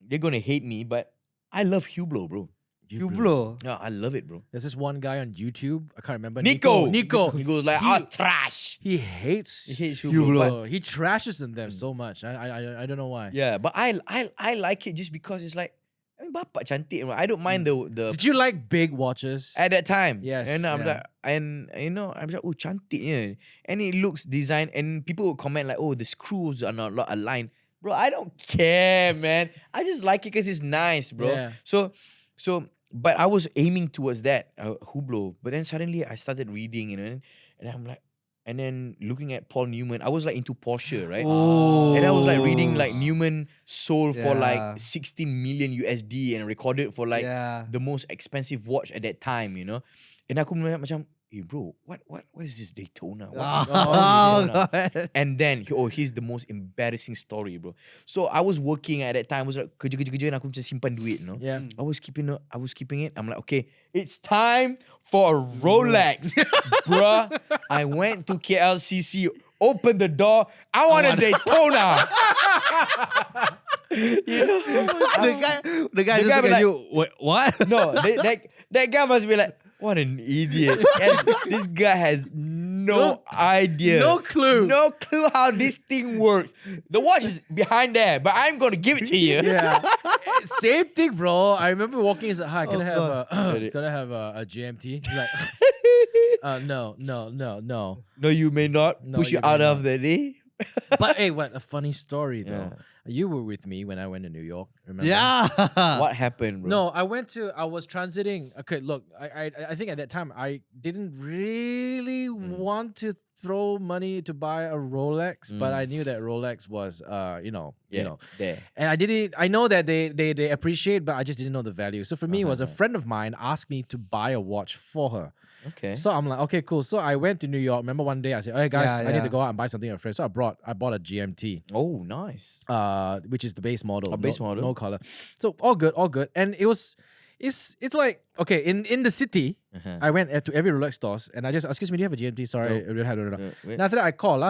They're gonna hate me, but I love Hublot, bro. Hublot. Yeah, I love it, bro. There's this one guy on YouTube. I can't remember. Nico. Nico. He goes like, trash. He hates Hublot. Hublot. He trashes them so much. I don't know why. Yeah, but I like it just because it's like, bapak cantik. I don't mind the Did you like big watches? at that time. Yes, And I'm yeah. like, I'm like, oh, cantik, yeah. And it looks designed, and people will comment like, oh, the screws are not aligned. Bro, I don't care, man. I just like it because it's nice, bro. Yeah. So, but I was aiming towards that, Hublot. But then suddenly I started reading, and I'm like, and then looking at Paul Newman, I was like into Porsche, right? Oh. And I was like reading like Newman sold for Yeah. like 16 million USD and recorded for like Yeah. the most expensive watch at that time, And aku macam, hey bro, what is this Daytona? What Oh, is Daytona? God. And then, here's the most embarrassing story, bro. So I was working at that time. I was like kerja and aku macam simpan duit, Yeah. I was keeping it. I'm like, okay, it's time for a Rolex, bruh. I went to KLCC, opened the door. I want a Daytona. The guy just guy look be at like- you. What? No, that guy must be like, what an idiot. And this guy has no idea. No clue. No clue how this thing works. The watch is behind there, but I'm going to give it to you. Yeah. Same thing, bro. I remember walking. He's like, "Hi, can Oh, I have God. can I have a GMT?" He's like, no. No, you may not. No, Push you you out may of not. the day. But hey, what a funny story though. Yeah. You were with me when I went to New York. Remember? Yeah. What happened, bro? No, I was transiting. Okay, look, I think at that time I didn't really want to throw money to buy a Rolex, but I knew that Rolex was There. and I know that they appreciate, but I just didn't know the value. So for me, it was a friend of mine asked me to buy a watch for her. Okay. So I'm like, okay, cool. So I went to New York. Remember one day I said, hey guys, Yeah, I need yeah. to go out and buy something for a friend. So I bought a GMT. Oh, nice. Which is the base model. Base model. No color. So all good. And it's like, okay, in the city, Uh-huh. I went to every Rolex stores and I just, excuse me, do you have a GMT? Sorry, I don't have it. Wait. And after that I call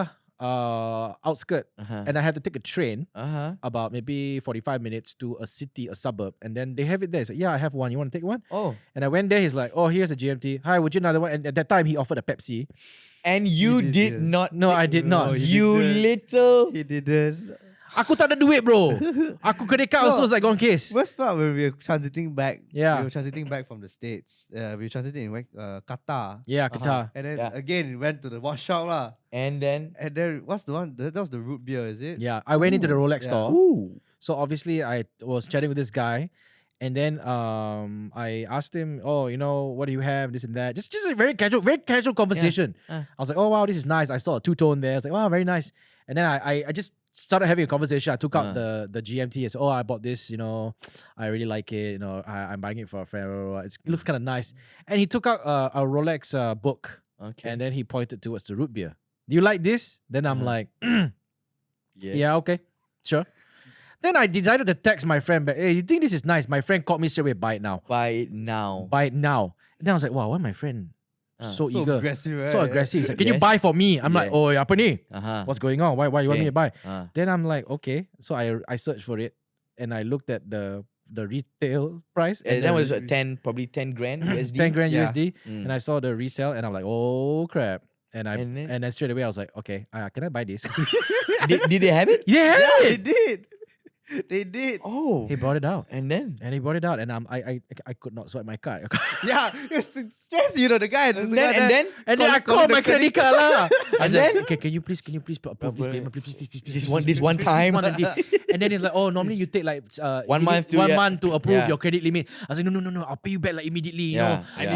outskirt Uh-huh. and I had to take a train Uh-huh. about maybe 45 minutes to a suburb, and then they have it there. I said, yeah, I have one. You want to take one? Oh. And I went there. He's like, oh, here's a GMT. Hi, would you another one? And at that time, he offered a Pepsi. And you You did didn't. not. No, I did not. No, You didn't. little. He didn't. Aku tak ada duit, bro. Aku credit card also is like gone case. Worst part when we were transiting back. Yeah. We were transiting back from the States. We were transiting in Qatar. Yeah, Qatar. And then Yeah. again, we went to the watch shop lah. And then. And then what's the one? That was the root beer, is it? Yeah, I went into the Rolex Yeah. store. Ooh. So obviously, I was chatting with this guy, And then I asked him, oh, what do you have? This and that. Just a very casual conversation. I was like, oh wow, this is nice. I saw a two-tone there. I was like, wow, very nice. And then I just started having a conversation. I took out the GMT and said, oh, I bought this, I really like it. I'm buying it for a friend. Blah, blah, blah. It looks kind of nice. And he took out a Rolex book. Okay. And then he pointed towards the root beer. Do you like this? Then I'm like, yeah, okay, sure. Then I decided to text my friend back, hey, you think this is nice? My friend called me straight away, buy it now. Buy it now. Buy it now. And then I was like, wow, why my friend so eager? Aggressive, right? So aggressive. He's like, can you buy for me? I'm like, oh, apa ni? What's going on? Why you want me to buy? Then I'm like, okay. So I searched for it and I looked at the retail price. And that was probably 10 grand USD. 10 grand USD. And I saw the resale and I'm like, oh crap. And then straight away I was like, okay, can I buy this? did they have it? Yeah, they did. They did. Oh. He brought it out. And he brought it out, and I could not swipe my card. Yeah, it's stress, the guy. And then I called my credit card lah. And then okay, can you please approve this payment, please. this one time. And then he's like, oh, normally you take like 1 month to approve your credit limit. I was like, no, I'll pay you back like immediately. Yeah. I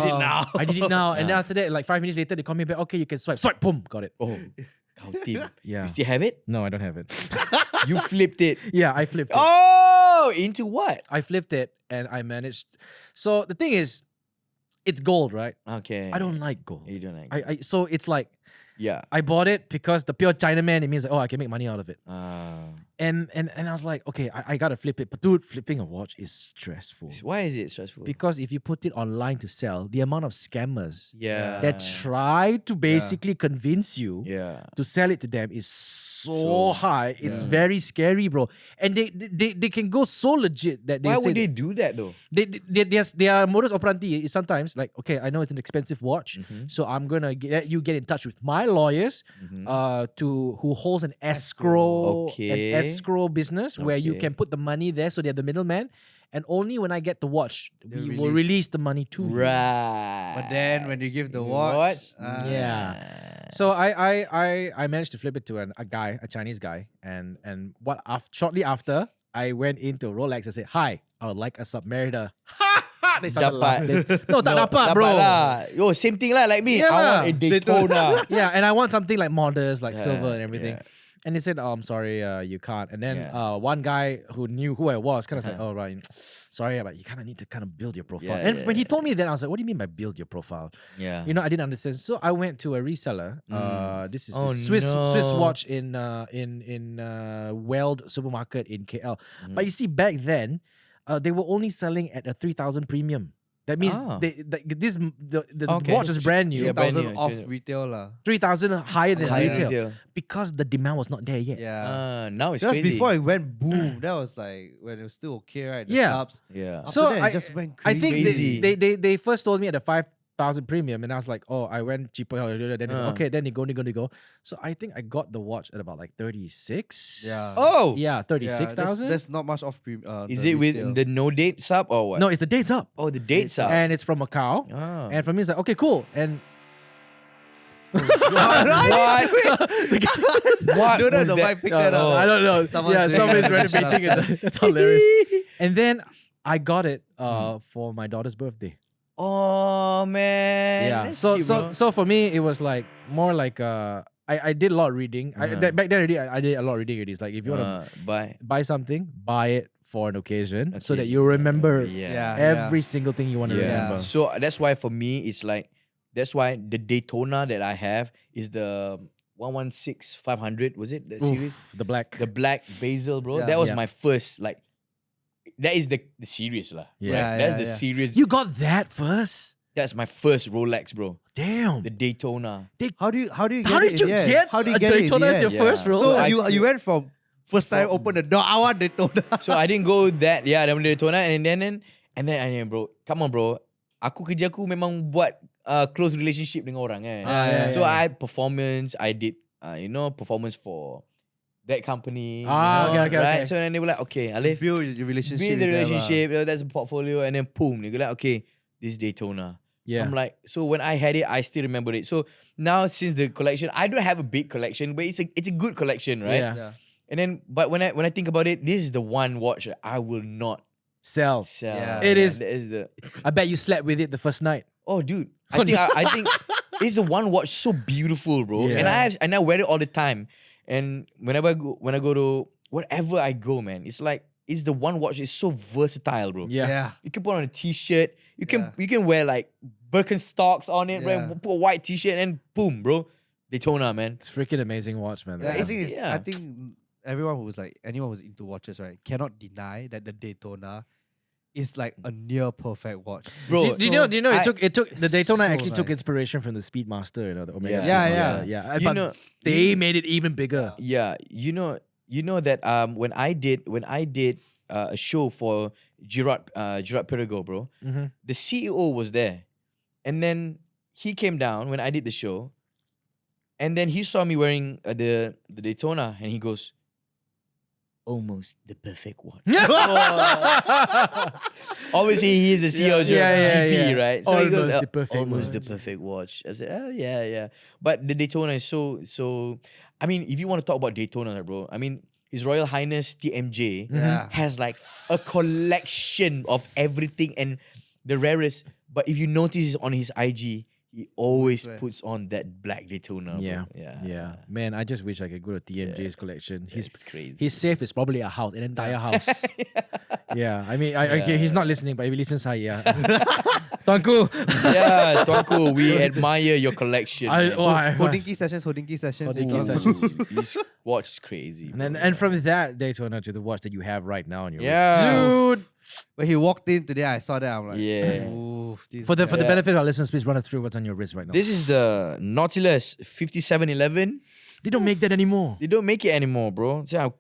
did it now. And then after that, like 5 minutes later, they call me back. Okay, you can swipe. Swipe, boom, got it. Oh, team. Yeah. You still have it? No, I don't have it. You flipped it. Yeah, I flipped it. Oh, into what? I flipped it and I managed. So the thing is, it's gold, right? Okay. I don't like gold. You don't like So it's like, yeah. I bought it because the pure Chinaman, it means like, oh, I can make money out of it. And I was like, okay, I gotta flip it. But dude, flipping a watch is stressful. Why is it stressful? Because if you put it online to sell, the amount of scammers Yeah. that try to basically convince you Yeah. to sell it to them is so high. It's very scary, bro. And they can go so legit that they Why say would they do that though? their modus operandi is sometimes like, okay, I know it's an expensive watch, so I'm gonna let you get in touch with my lawyers, who holds an escrow, escrow business where you can put the money there, so they're the middleman, and only when I get the watch, we will release the money to you. Right. But then when you give the watch, Yeah. So I managed to flip it to a Chinese guy, and shortly after I went into Rolex and said, hi, I would like a Submariner. They started laughing. No, tak dapat, bro. Lah. Yo, same thing lah, like me. Yeah, I want a Daytona. Yeah, and I want something like modest, like silver and everything. Yeah. And he said, oh, I'm sorry, you can't. And then one guy who knew who I was kind of said, oh, right, sorry, but you kind of need to kind of build your profile. And when he told me that, I was like, what do you mean by build your profile? Yeah. I didn't understand. So I went to a reseller. This is a Swiss watch in Weld supermarket in KL. But you see, back then, they were only selling at a 3,000 premium. That means the watch is brand new. 3,000 off retail lah. 3,000 higher than retail. Because the demand was not there yet. Yeah. Now it's Just crazy. before it went boom, that was like when it was still okay, right? The Yeah. subs. Yeah. After So that, it just went I crazy. think they first told me at the 5,000 premium, and I was like, oh, I went cheaper. Then okay, then you go. So I think I got the watch at about like 36. Yeah. Oh. Yeah, 36,000. There's not much off Is the it with retail. the no date sub or what? No, it's the dates up. Oh, the date sub. And it's from Macau. Oh. And for me, it's like, okay, cool. And What? What Don't know was the that? vibe pick that up. I don't know. Someone's doing somebody's that. renovating it. That's hilarious. And then I got it for my daughter's birthday. Oh man. Yeah. That's So cute, bro. so for me, it was like more like I did a lot of reading. Back then already, I did a lot of reading. It's like if you want to buy something, buy it for an occasion so that you remember every single thing you want to remember. So that's why for me it's like that's why the Daytona that I have is the 116-500, was it that series? The black. The black bezel, bro. Yeah. That was Yeah. my first like. That is the series lah. Yeah. Right? That's the series. You got that first? That's my first Rolex, bro. Damn. The Daytona. How do you get How did it you in the end? get How do you a get it in Daytona the as your end? first Yeah. Rolex? So I you still- went from first time open the door, I want Daytona. So I didn't go that. Yeah, then Daytona and then I bro, come on, bro. Aku kerjaku memang buat close relationship dengan orang kan. So I performance. I did performance for that company. Okay. Right. So then they were like, okay, Alif, Build your relationship. build the with them, relationship. That's a portfolio, and then boom, they go like, okay, this is Daytona. Yeah. I'm like, so when I had it, I still remember it. So now since the collection, I don't have a big collection, but it's a good collection, right? Yeah. Yeah. And then, but when I think about it, this is the one watch that I will not Sell. Yeah, It is- That is the. I bet you slept with it the first night. Oh, dude. I think it's the one watch so beautiful, bro. And I wear it all the time. And whenever I go to wherever I go, man, it's like it's the one watch. It's so versatile, bro. Yeah. You can put on a t-shirt. You can wear like Birkenstocks on it, Yeah. right? Put a white t-shirt and boom, bro. Daytona, man. It's freaking amazing watch, man. Yeah, I It's- think yeah. I think everyone anyone who's into watches, right, cannot deny that the Daytona is like a near perfect watch. Bro, Do you know? I- It took the Daytona so actually took nice. inspiration from the Speedmaster, the Omega Yeah. Speedmaster. Yeah. yeah. You But know, they made it even bigger. yeah, you know that when I did a show for Gerard Perregaux, bro, Mhm. the CEO was there, and then he came down when I did the show, and then he saw me wearing the Daytona, and he goes, "Almost the perfect watch." Obviously, he's the CEO of GP, right? So he goes, Almost the perfect almost the watch." perfect watch. I said, oh yeah. But the Daytona is so. I mean, if you want to talk about Daytona, bro, I mean, His Royal Highness TMJ Yeah. has like a collection of everything and the rarest. But if you notice on his IG, he always Swear. puts on that black Daytona. Yeah. Bro. Yeah. Man, I just wish I could go to TMJ's collection. It's crazy. His safe is probably a house, an entire house. Yeah. I mean, okay, he's not listening, but if he listens, hi, yeah. Tuanku. Yeah, Tuanku, we admire your collection. man. Holdingi sessions. Holdingi Ooh. sessions. His watch is crazy. And then, bro. and from that Daytona to the watch that you have right now on your wrist. Yeah. Dude. When he walked in today, I saw that. I'm like, Yeah. Oof, this For the guy. benefit of our listeners, please run us through what's on your wrist right now. This is the Nautilus 5711. They don't make that anymore. They don't make it anymore, bro. So I'm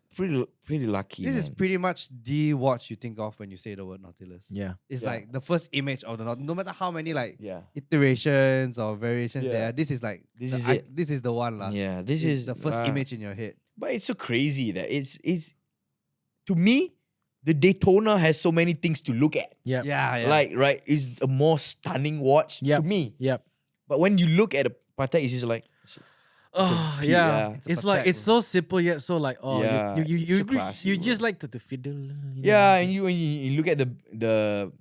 pretty lucky. This is man. pretty much the watch you think of when you say the word Nautilus. Yeah. It's Yeah. like the first image of the Nautilus. No matter how many like Yeah. iterations or variations Yeah. there are, this is like This the is I- it. This is the one lah. Yeah. This It's is the first image in your head. But it's so crazy that it's to me, the Daytona has so many things to look at. Yeah. Yeah. Like, right, it's a more stunning watch Yep. to me. Yep. But when you look at a Patek, it's just like, Oh peak, yeah, yeah. It's a it's like Patek, it's so simple yet so like Yeah, you it's so classy, you bro. just like to fiddle. You know? yeah, and when you look at the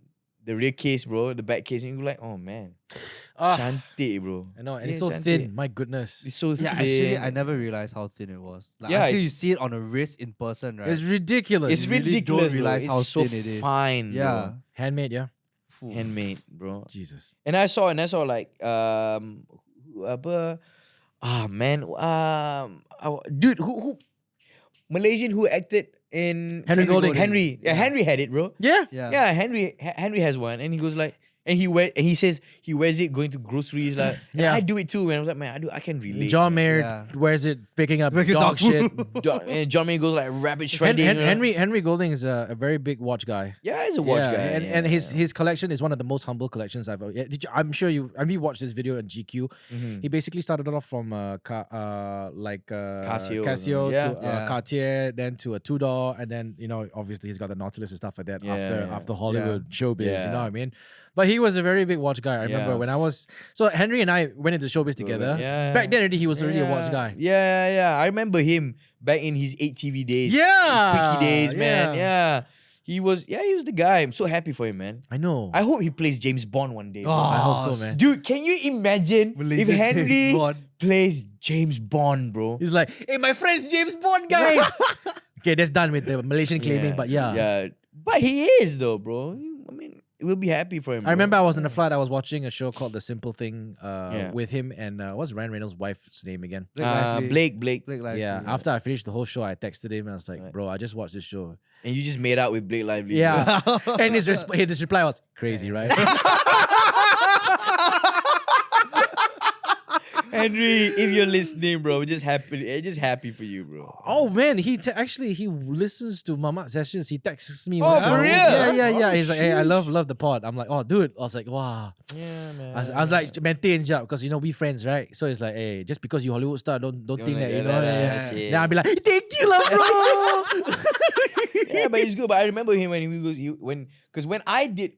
rear case, bro, the back case, and you're like, oh man, Ah, cantik, bro. I know, and Yeah, it's so cantik. thin. My goodness, It's so Yeah, thin. actually, I never realized how thin it was. Like, Yeah, until you it's- see it on a wrist in person, right? it's ridiculous. It's You really ridiculous. don't realize bro. how It's so thin it is. fine. Yeah. Handmade, yeah. Phew. Handmade, bro. Jesus. And I saw like apa man dude who Malaysian who acted in Henry Golding. Henry had it, bro. Yeah. Yeah. Henry has one, and he goes like, and he says he wears it going to groceries like. And Yeah. I do it too, man. I was like, man, I can relate. John man. Mayer Yeah. wears it picking up Picking dog dog shit. And John Mayer goes like rapid shredding. you know? Henry Golding is a very big watch guy. Yeah, he's a watch Yeah, guy. and his collection is one of the most humble collections I've ever. Yeah, I'm sure have you watched this video on GQ? Mhm. He basically started off from Casio Casio yeah. to Yeah. Cartier, then to a two-door, and then obviously he's got the Nautilus and stuff like that Yeah. after Hollywood showbiz. You Yeah. know what I mean? But he was a very big watch guy. I remember Yeah. when I was Henry and I went into showbiz together. Yeah. Back then already he was already a watch guy. Yeah. I remember him back in his 8TV days. Yeah, Quickie days, man. yeah. Yeah. He was the guy. I'm so happy for him, man. I know. I hope he plays James Bond one day. bro. I hope so, man. Dude, can you imagine Malaysian if James Henry Bond. plays James Bond, bro? He's like, hey, my friend's James Bond, guys. Okay, that's done with the Malaysian claiming, but yeah. Yeah. But he is though, bro. I mean, we'll be happy for him. I remember I was on the flight. I was watching a show called The Simple Thing Yeah. with him and what's Ryan Reynolds' wife's name again? Blake Blake. Lively. Yeah. After I finished the whole show, I texted him. I was like, Right. bro, I just watched this show. And you just made out with Blake Lively. Yeah. And his reply was crazy, right? Henry, if you're listening, bro, we're just happy for you, bro. Oh man, he listens to Mamak sessions. He texts me. Oh, once for a week. real? Yeah. Oh, He's like, hey, I sheesh. love the pod. I'm like, oh, dude. I was like, wow. Yeah, man. I was like, maintain job because we friends, right? So it's like, hey, just because you Hollywood star, don't think that you know. yeah. Then I'll be like, thank you, lah, bro. Yeah, but it's good. But I remember him because when I did,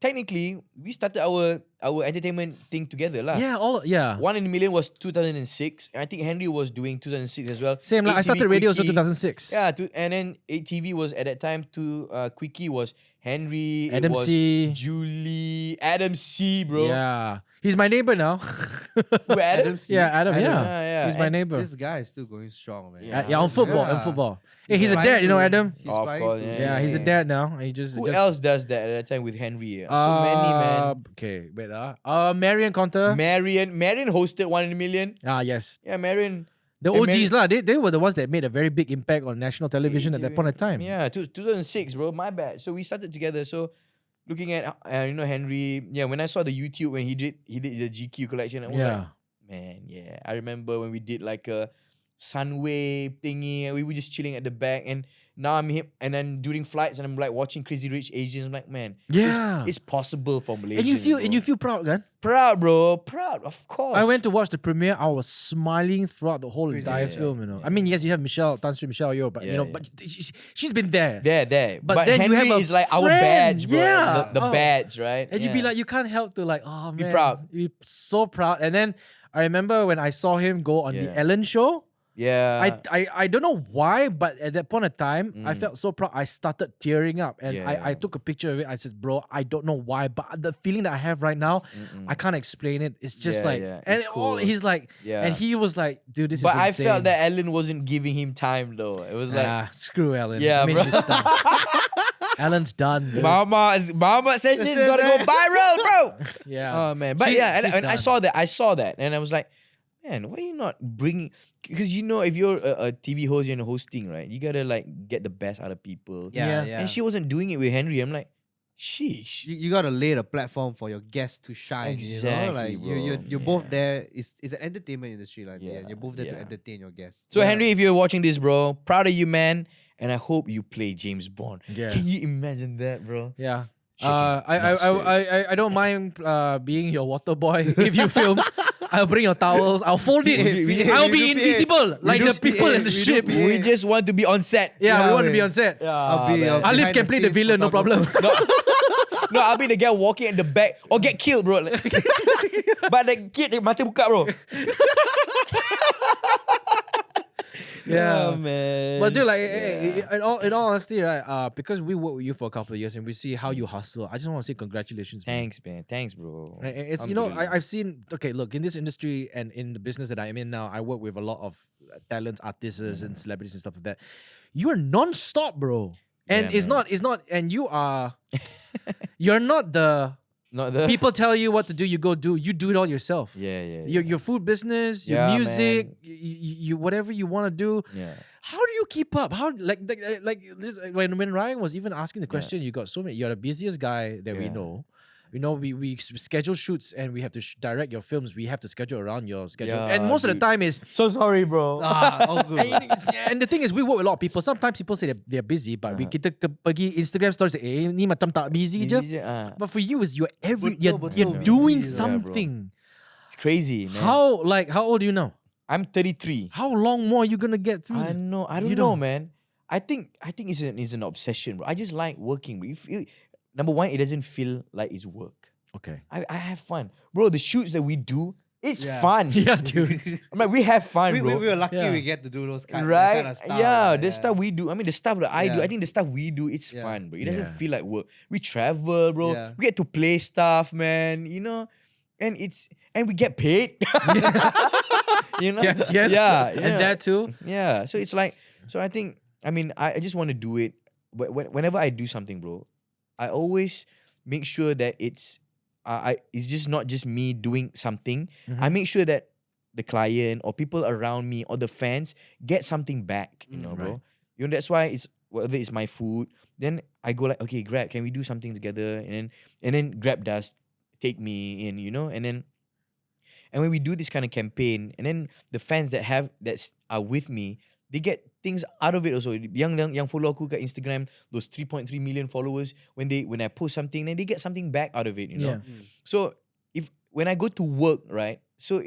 technically we started our entertainment thing together, lah. Yeah. One in a Million was 2006. And I think Henry was doing 2006 as well. Same, like I 8TV started radio also Quickie. 2006. Yeah, and then 8TV was at that time too. Quickie was Henry, Adam it was C. Julie, Adam C, bro. Yeah. He's my neighbor now. Who, Adam? C. Yeah, Adam, Adam. yeah. Yeah. He's my And neighbor. This guy is still going strong, man. Yeah, on football, Yeah. on football. Hey, he's a flying dad, you know, to- Adam? He's Of flying course, to- Yeah, he's a dad now. He just Who else does that at that time with Henry? So many, man. Okay, wait. Marion Conter. Marion hosted 1 in a Million. Yes. Yeah, Marion. The And OGs lah. They were the ones that made a very big impact on national television at that point in time. Yeah, 2006, bro. My bad. So we started together. So looking at Henry. Yeah, when I saw the YouTube when he did the GQ collection, I was like, man, yeah. I remember when we did like a Sunway thingy, and we were just chilling at the back. And now I'm him, and then during flights, and I'm like watching Crazy Rich Asians. I'm like, man, Yeah. it's possible for Malaysia. And you feel proud, kan? proud, bro. Proud, of course. I went to watch the premiere. I was smiling throughout the whole entire film. You know, I mean, yes, you have Tan Sri Michelle Yeoh, but you know, but she's been there. there. But But then you Henry have a is like our friend, badge, bro. yeah. The badge, right? And you'd be like, you can't help to like, oh man, Be proud. Be so proud. And then I remember when I saw him go on the Yeah. Ellen show. yeah. I don't know why, but at that point of time, I felt so proud. I started tearing up, and Yeah. I took a picture of it. I said, "Bro, I don't know why, but the feeling that I have right now, I can't explain it. It's just Yeah, like, yeah. and It's cool. he's like, Yeah. and he was like, dude, this But is I insane. felt that Ellen wasn't giving him time though. It was like Screw Ellen. Yeah, I mean, bro. she's done. Ellen's done. Dude. Mama Sessions gotta go viral, bro. Yeah. Oh man. But She- yeah, she's and I done. saw that, and I was like, man, why are you not bringing? Because you know, if you're a TV host, you're hosting, right? You gotta like get the best out of people. Yeah. And she wasn't doing it with Henry. I'm like, sheesh. You gotta lay the platform for your guests to shine. You know? Exactly, Like bro. you're both there. It's an entertainment industry, like Yeah, you're both there to yeah. entertain your guests. So Yeah. Henry, if you're watching this, bro, proud of you, man. And I hope you play James Bond. Yeah. Can you imagine that, bro? Yeah. Shaking, not I don't mind being your water boy if you film. I'll bring your towels. I'll fold it. I'll be invisible like the people in the ship. We just want to be on set. Yeah, we Yeah, want to be man. on set. I'll be man. Alif behind can the play the scenes villain, no problem. No, I'll be the guy walking in the back or get killed, bro. Like- but the kid, mata buka, bro. Yeah. Oh, man. But dude, like, in all honesty, right? Because we worked with you for a couple of years and we see how you hustle. I just want to say congratulations. man. Thanks, man. Thanks, bro. It's I've seen. Okay, look, in this industry and in the business that I'm in now, I work with a lot of talents, artists, and celebrities and stuff like that. You are non-stop, bro. And Yeah, it's not, and you are, you're not the Not the people tell you what to do, you go do. You do it all yourself. Yeah. Your food business, your Yeah, music, man. you whatever you want to do. Yeah. How do you keep up? How like this, when Ryan was even asking the question, you got so many. You're the busiest guy that we Yeah. know. You know, we schedule shoots and we have to direct your films. We have to schedule around your schedule, Yeah, and most of the dude. time is. So sorry, bro. all good. And the thing is, we work with a lot of people. Sometimes people say they're busy, but we kita pergi Instagram stories say, ni macam tak busy je. But for you, is you're Betul, you're betul, doing busy, yeah, bro. something. It's crazy, man. How old are you now? I'm 33. How long more are you gonna get through? I know. I don't You know, don't. man. I think it's an obsession, bro. I just like working. Number one, it doesn't feel like it's work. Okay. I have fun, bro. The shoots that we do, it's Yeah. fun. Yeah, dude. I mean, we have fun, we bro. were lucky Yeah. we get to do those kind, Right? kind of stuff. Yeah, the stuff we do. I mean, the stuff that I do. Yeah. I think the stuff we do, it's Yeah. fun, bro. It doesn't Yeah. feel like work. We travel, bro. Yeah. We get to play stuff, man. You know, and we get paid. You know? Yes. Yeah. And that too. Yeah. So it's like, so I think, I mean, I just want to do it. But whenever I do something, bro, I always make sure that it's just not just me doing something. I make sure that the client or people around me or the fans get something back, you know, bro. Right. You know, that's why it's whether it's my food, then I go like, okay, Grab, can we do something together? And then Grab does take me in, you know, and when we do this kind of campaign, and then the fans that are with me, they get things out of it also. Yang follow aku kat Instagram, those 3.3 million followers, when I post something, then they get something back out of it, you know. Yeah. So when I go to work, right? So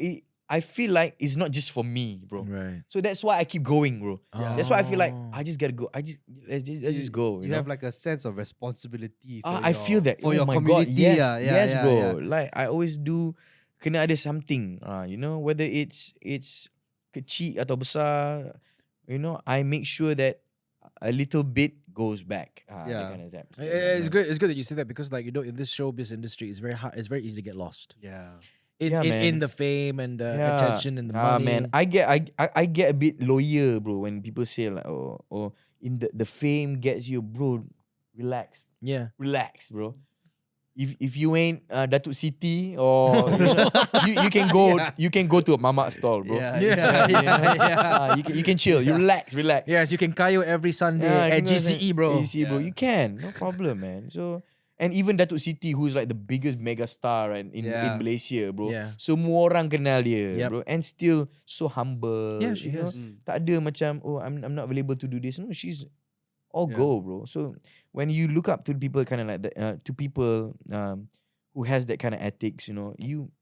I feel like it's not just for me, bro. Right. So that's why I keep going, bro. Yeah. That's why I feel like Oh. I just gotta go. Let's just go. You know? have like a sense of responsibility. For I feel that for oh your my community. God, yes, yeah, yes, yeah, bro. yeah. Like I always do, kena ada something. You know, whether it's kecil atau besar, you know, I make sure that a little bit goes back. Yeah. That kind of thing. It's good. It's good that you say that because, like, in this showbiz industry, it's very hard. It's very easy to get lost Yeah. Yeah, in man. the fame and the Yeah. attention and the money. Man, I get a bit lawyer, bro, when people say like, oh, in the fame gets you, bro. Relax, Yeah. bro. If you ain't Datuk Siti or you can go you can go to a Mamak stall, bro. Yeah. You can chill. You relax. Yes, you can kayo every Sunday Yeah, at you can go GCE, bro. GCE, bro. You can, no problem, man. So and even Datuk Siti, who's like the biggest mega star right, in Malaysia, bro. Yeah. Semua orang kenal dia, Yep. bro. And still so humble. Yeah, she you know? is. Tak ada macam, oh, I'm not available to do this. No, she's all Yeah. go, bro. So when you look up to people kind of like that, to people who has that kind of ethics, you know, you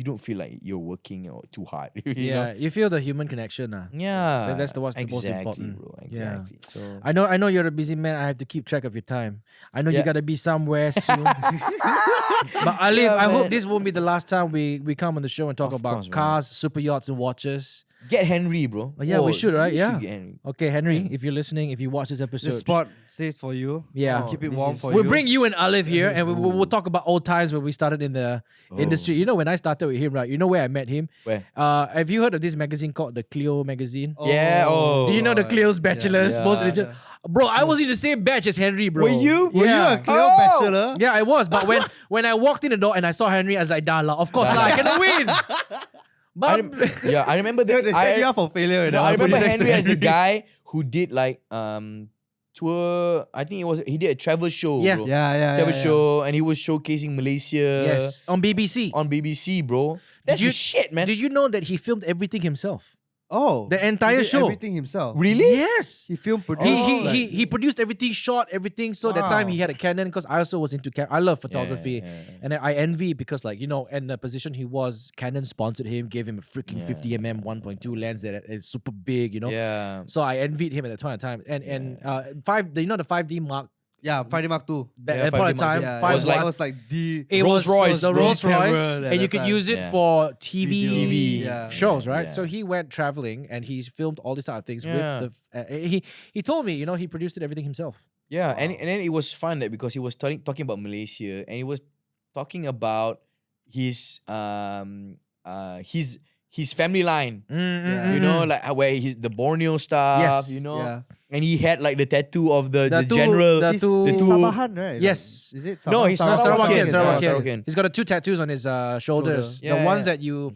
don't feel like you're working or too hard. you know? You feel the human connection, Yeah. That's the most exactly, important. bro. Yeah. Exactly. So I know you're a busy man. I have to keep track of your time. I know you Yeah. gotta be somewhere soon. But Alif, Yeah, I hope man. this won't be the last time we come on the show and talk Of about course, man. cars, super yachts, and watches. get Henry, bro. Oh, yeah, we should, right? we Yeah. should get Henry. Okay, Henry, Yeah. if you're listening, if you watch this The episode, spot saved for you. Yeah. Keep it this warm is- for we'll you. bring you and Alif here, and we'll Ooh. talk about old times when we started in the industry. You know, when I started with him, right? You know where I met him? Where? Have you heard of this magazine called the Clio magazine? Yeah, oh. Do you know the God. Clio's Bachelors? Yeah. Most Yeah. legit. Bro, I was in the same batch as Henry, bro. Were you? Were you a Yeah. Cleo Oh! bachelor? Yeah, I was. But when I walked in the door and I saw Henry, I was like, "Dah lah, of course lah, I cannot win." But I remember They that. set you up for failure. No, I remember Henry as a the guy who did like tour. I think he did a travel show. Yeah. bro. Yeah. Travel show, and he was showcasing Malaysia. yes, on BBC. On BBC, bro. That's you- the shit, man. Did you know that he filmed everything himself? Oh, The entire he did show. everything himself. Really? Yes. He filmed, He, produced. he produced everything, shot everything. So that time Wow. he had a Canon because I also was into I love Yeah, photography. yeah. And I envy because, like, you know, and the position he was, Canon sponsored him, gave him a freaking Yeah. 50mm 1.2 lens that is super big, you know. Yeah. So I envied him at the point of time. And the 5D Mark Yeah, Friday Mark 2. that Yeah, at point of 5D Mark time, Yeah, five was yeah, like- that was like the it Rolls was Royce, the bro. Rolls Royce, Camera at and you that could time. use it Yeah. for TV, TV. Yeah. shows, right? Yeah. So he went traveling and he filmed all these type of things Yeah. with the. He told me, you know, he produced it everything himself. Yeah, and then it was fun that because he was talking about Malaysia and he was talking about his family line. You know, like where he's the Borneo stuff. Yes. You know, Yeah. and he had like the tattoo of the The two- general. the He's two- in Sabahan, right? Yes. Is it? No, he's Sarawakian, Sarawakian. He's got two tattoos on his shoulders. Shoulder. The Yeah, ones yeah. that you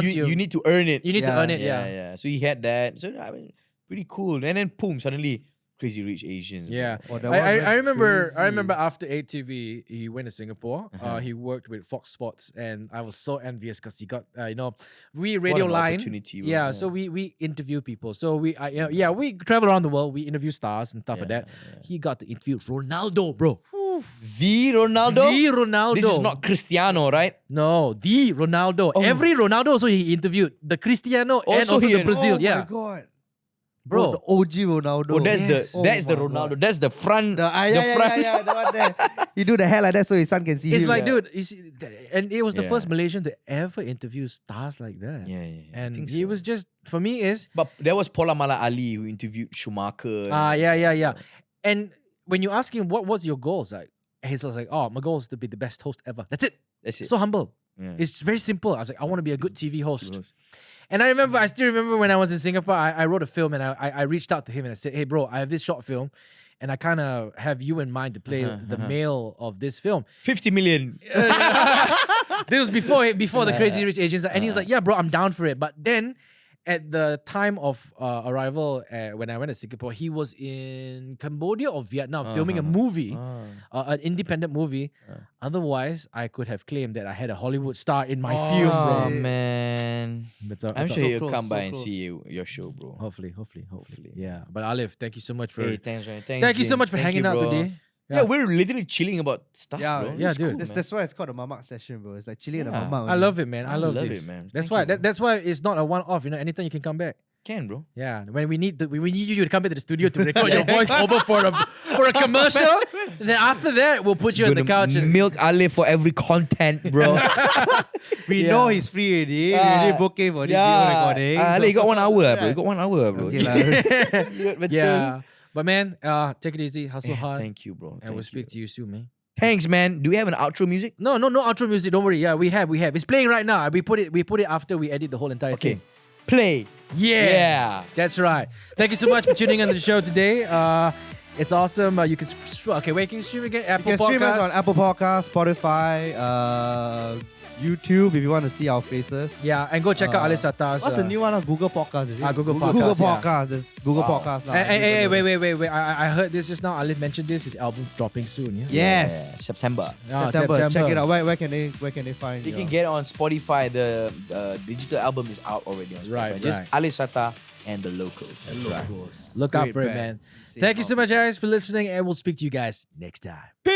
you need to earn it. you need to Yeah. earn it. yeah, Yeah. yeah. So he had that. So I mean, pretty cool. And then boom, suddenly Crazy Rich Asians. bro. Yeah. Oh, that I, one I, went I remember crazy. after 8TV he went to Singapore. Uh-huh. He worked with Fox Sports and I was so envious because he got we What radio an line. opportunity, bro. Yeah, so we interview people. So we we travel around the world. We interview stars and stuff like that. Yeah. He got to interview Ronaldo, bro. The Ronaldo. The Ronaldo. This is not Cristiano, right? No, the Ronaldo. Oh. Every Ronaldo also he interviewed. The Cristiano and Also also he the and- Brazil. Oh yeah, my god. bro. the OG Ronaldo. Oh, that's Yes. that's the Oh my Ronaldo. God. That's the front. The, yeah, the one there. You do the hair like that so his son can see It's him. like, Yeah. dude, you see, and it was the Yeah. first Malaysian to ever interview stars like that. Yeah, yeah. I And think he so. was just, for me, is But there was Paula Mala Ali who interviewed Schumacher. yeah. And when you ask him what's your goals, like he's like, oh, my goal is to be the best host ever. That's it. That's it. So humble. Yeah. It's very simple. I was like, I want to be a good TV host. And I still remember when I was in Singapore, I wrote a film and I reached out to him and I said, hey, bro, I have this short film and I kind of have you in mind to play the male of this film. 50 million. This was before the Crazy Rich Asians. And he's like, yeah, bro, I'm down for it. But then at the time of arrival, when I went to Singapore, he was in Cambodia or Vietnam filming a movie, an independent movie. Otherwise, I could have claimed that I had a Hollywood star in my film, Oh, bro. man. But I'm so sure he'll close, come by so and close. see your show, bro. hopefully. Yeah. But Alif, thank you so much for Hey, thanks, man. thank you so Jim. much for Thank hanging you, out bro. today. Yeah, we're literally chilling about stuff, Yeah, bro. yeah, It's dude. cool, That's, man. that's why it's called a Mamak session, bro. It's like chilling at a Yeah. Mamak. I love it, man. I I love love this. it, man. That's Thank why. you, bro. That's why it's not a one-off. You know, anytime you can come back. Can, bro. Yeah, when we need you to come into the studio to record your voice over for a commercial. And then after that, we'll put you on the couch. Milk Alif for every content, bro. We know he's free already. We already booked him for this video recording. Alif, you got 1 hour, bro. You got 1 hour, bro. Okay, lah. Yeah, but man, take it easy, hustle hard, Thank you, bro. and we'll speak to you soon, man. Thanks, man. Do we have an outro music? No outro music. Don't worry. Yeah, we have. It's playing right now. We put it after we edit the whole entire Okay. thing. Play. Yeah, that's right. Thank you so much for tuning in to the show today. It's awesome. You can where can you stream again? Apple You can stream us Podcasts? on Apple Podcasts, Spotify, YouTube if you want to see our faces. Yeah, and go check out Alif Satar's. What's the new one on Google Podcasts? Is it? Google Google Podcasts, yeah. Podcasts. There's Google Podcasts now. Hey, wait. I heard this just now. Alif mentioned this. His album's dropping soon. Yeah. Yes. September. September. Check it out. Where can they find You you? can get it on Spotify. The digital album is out already on Spotify. Right, Just right. Alif Satar and the Local. That's right. Look out Great for it, band. man. Same Thank you so album. much, guys, for listening, and we'll speak to you guys next time. Peace.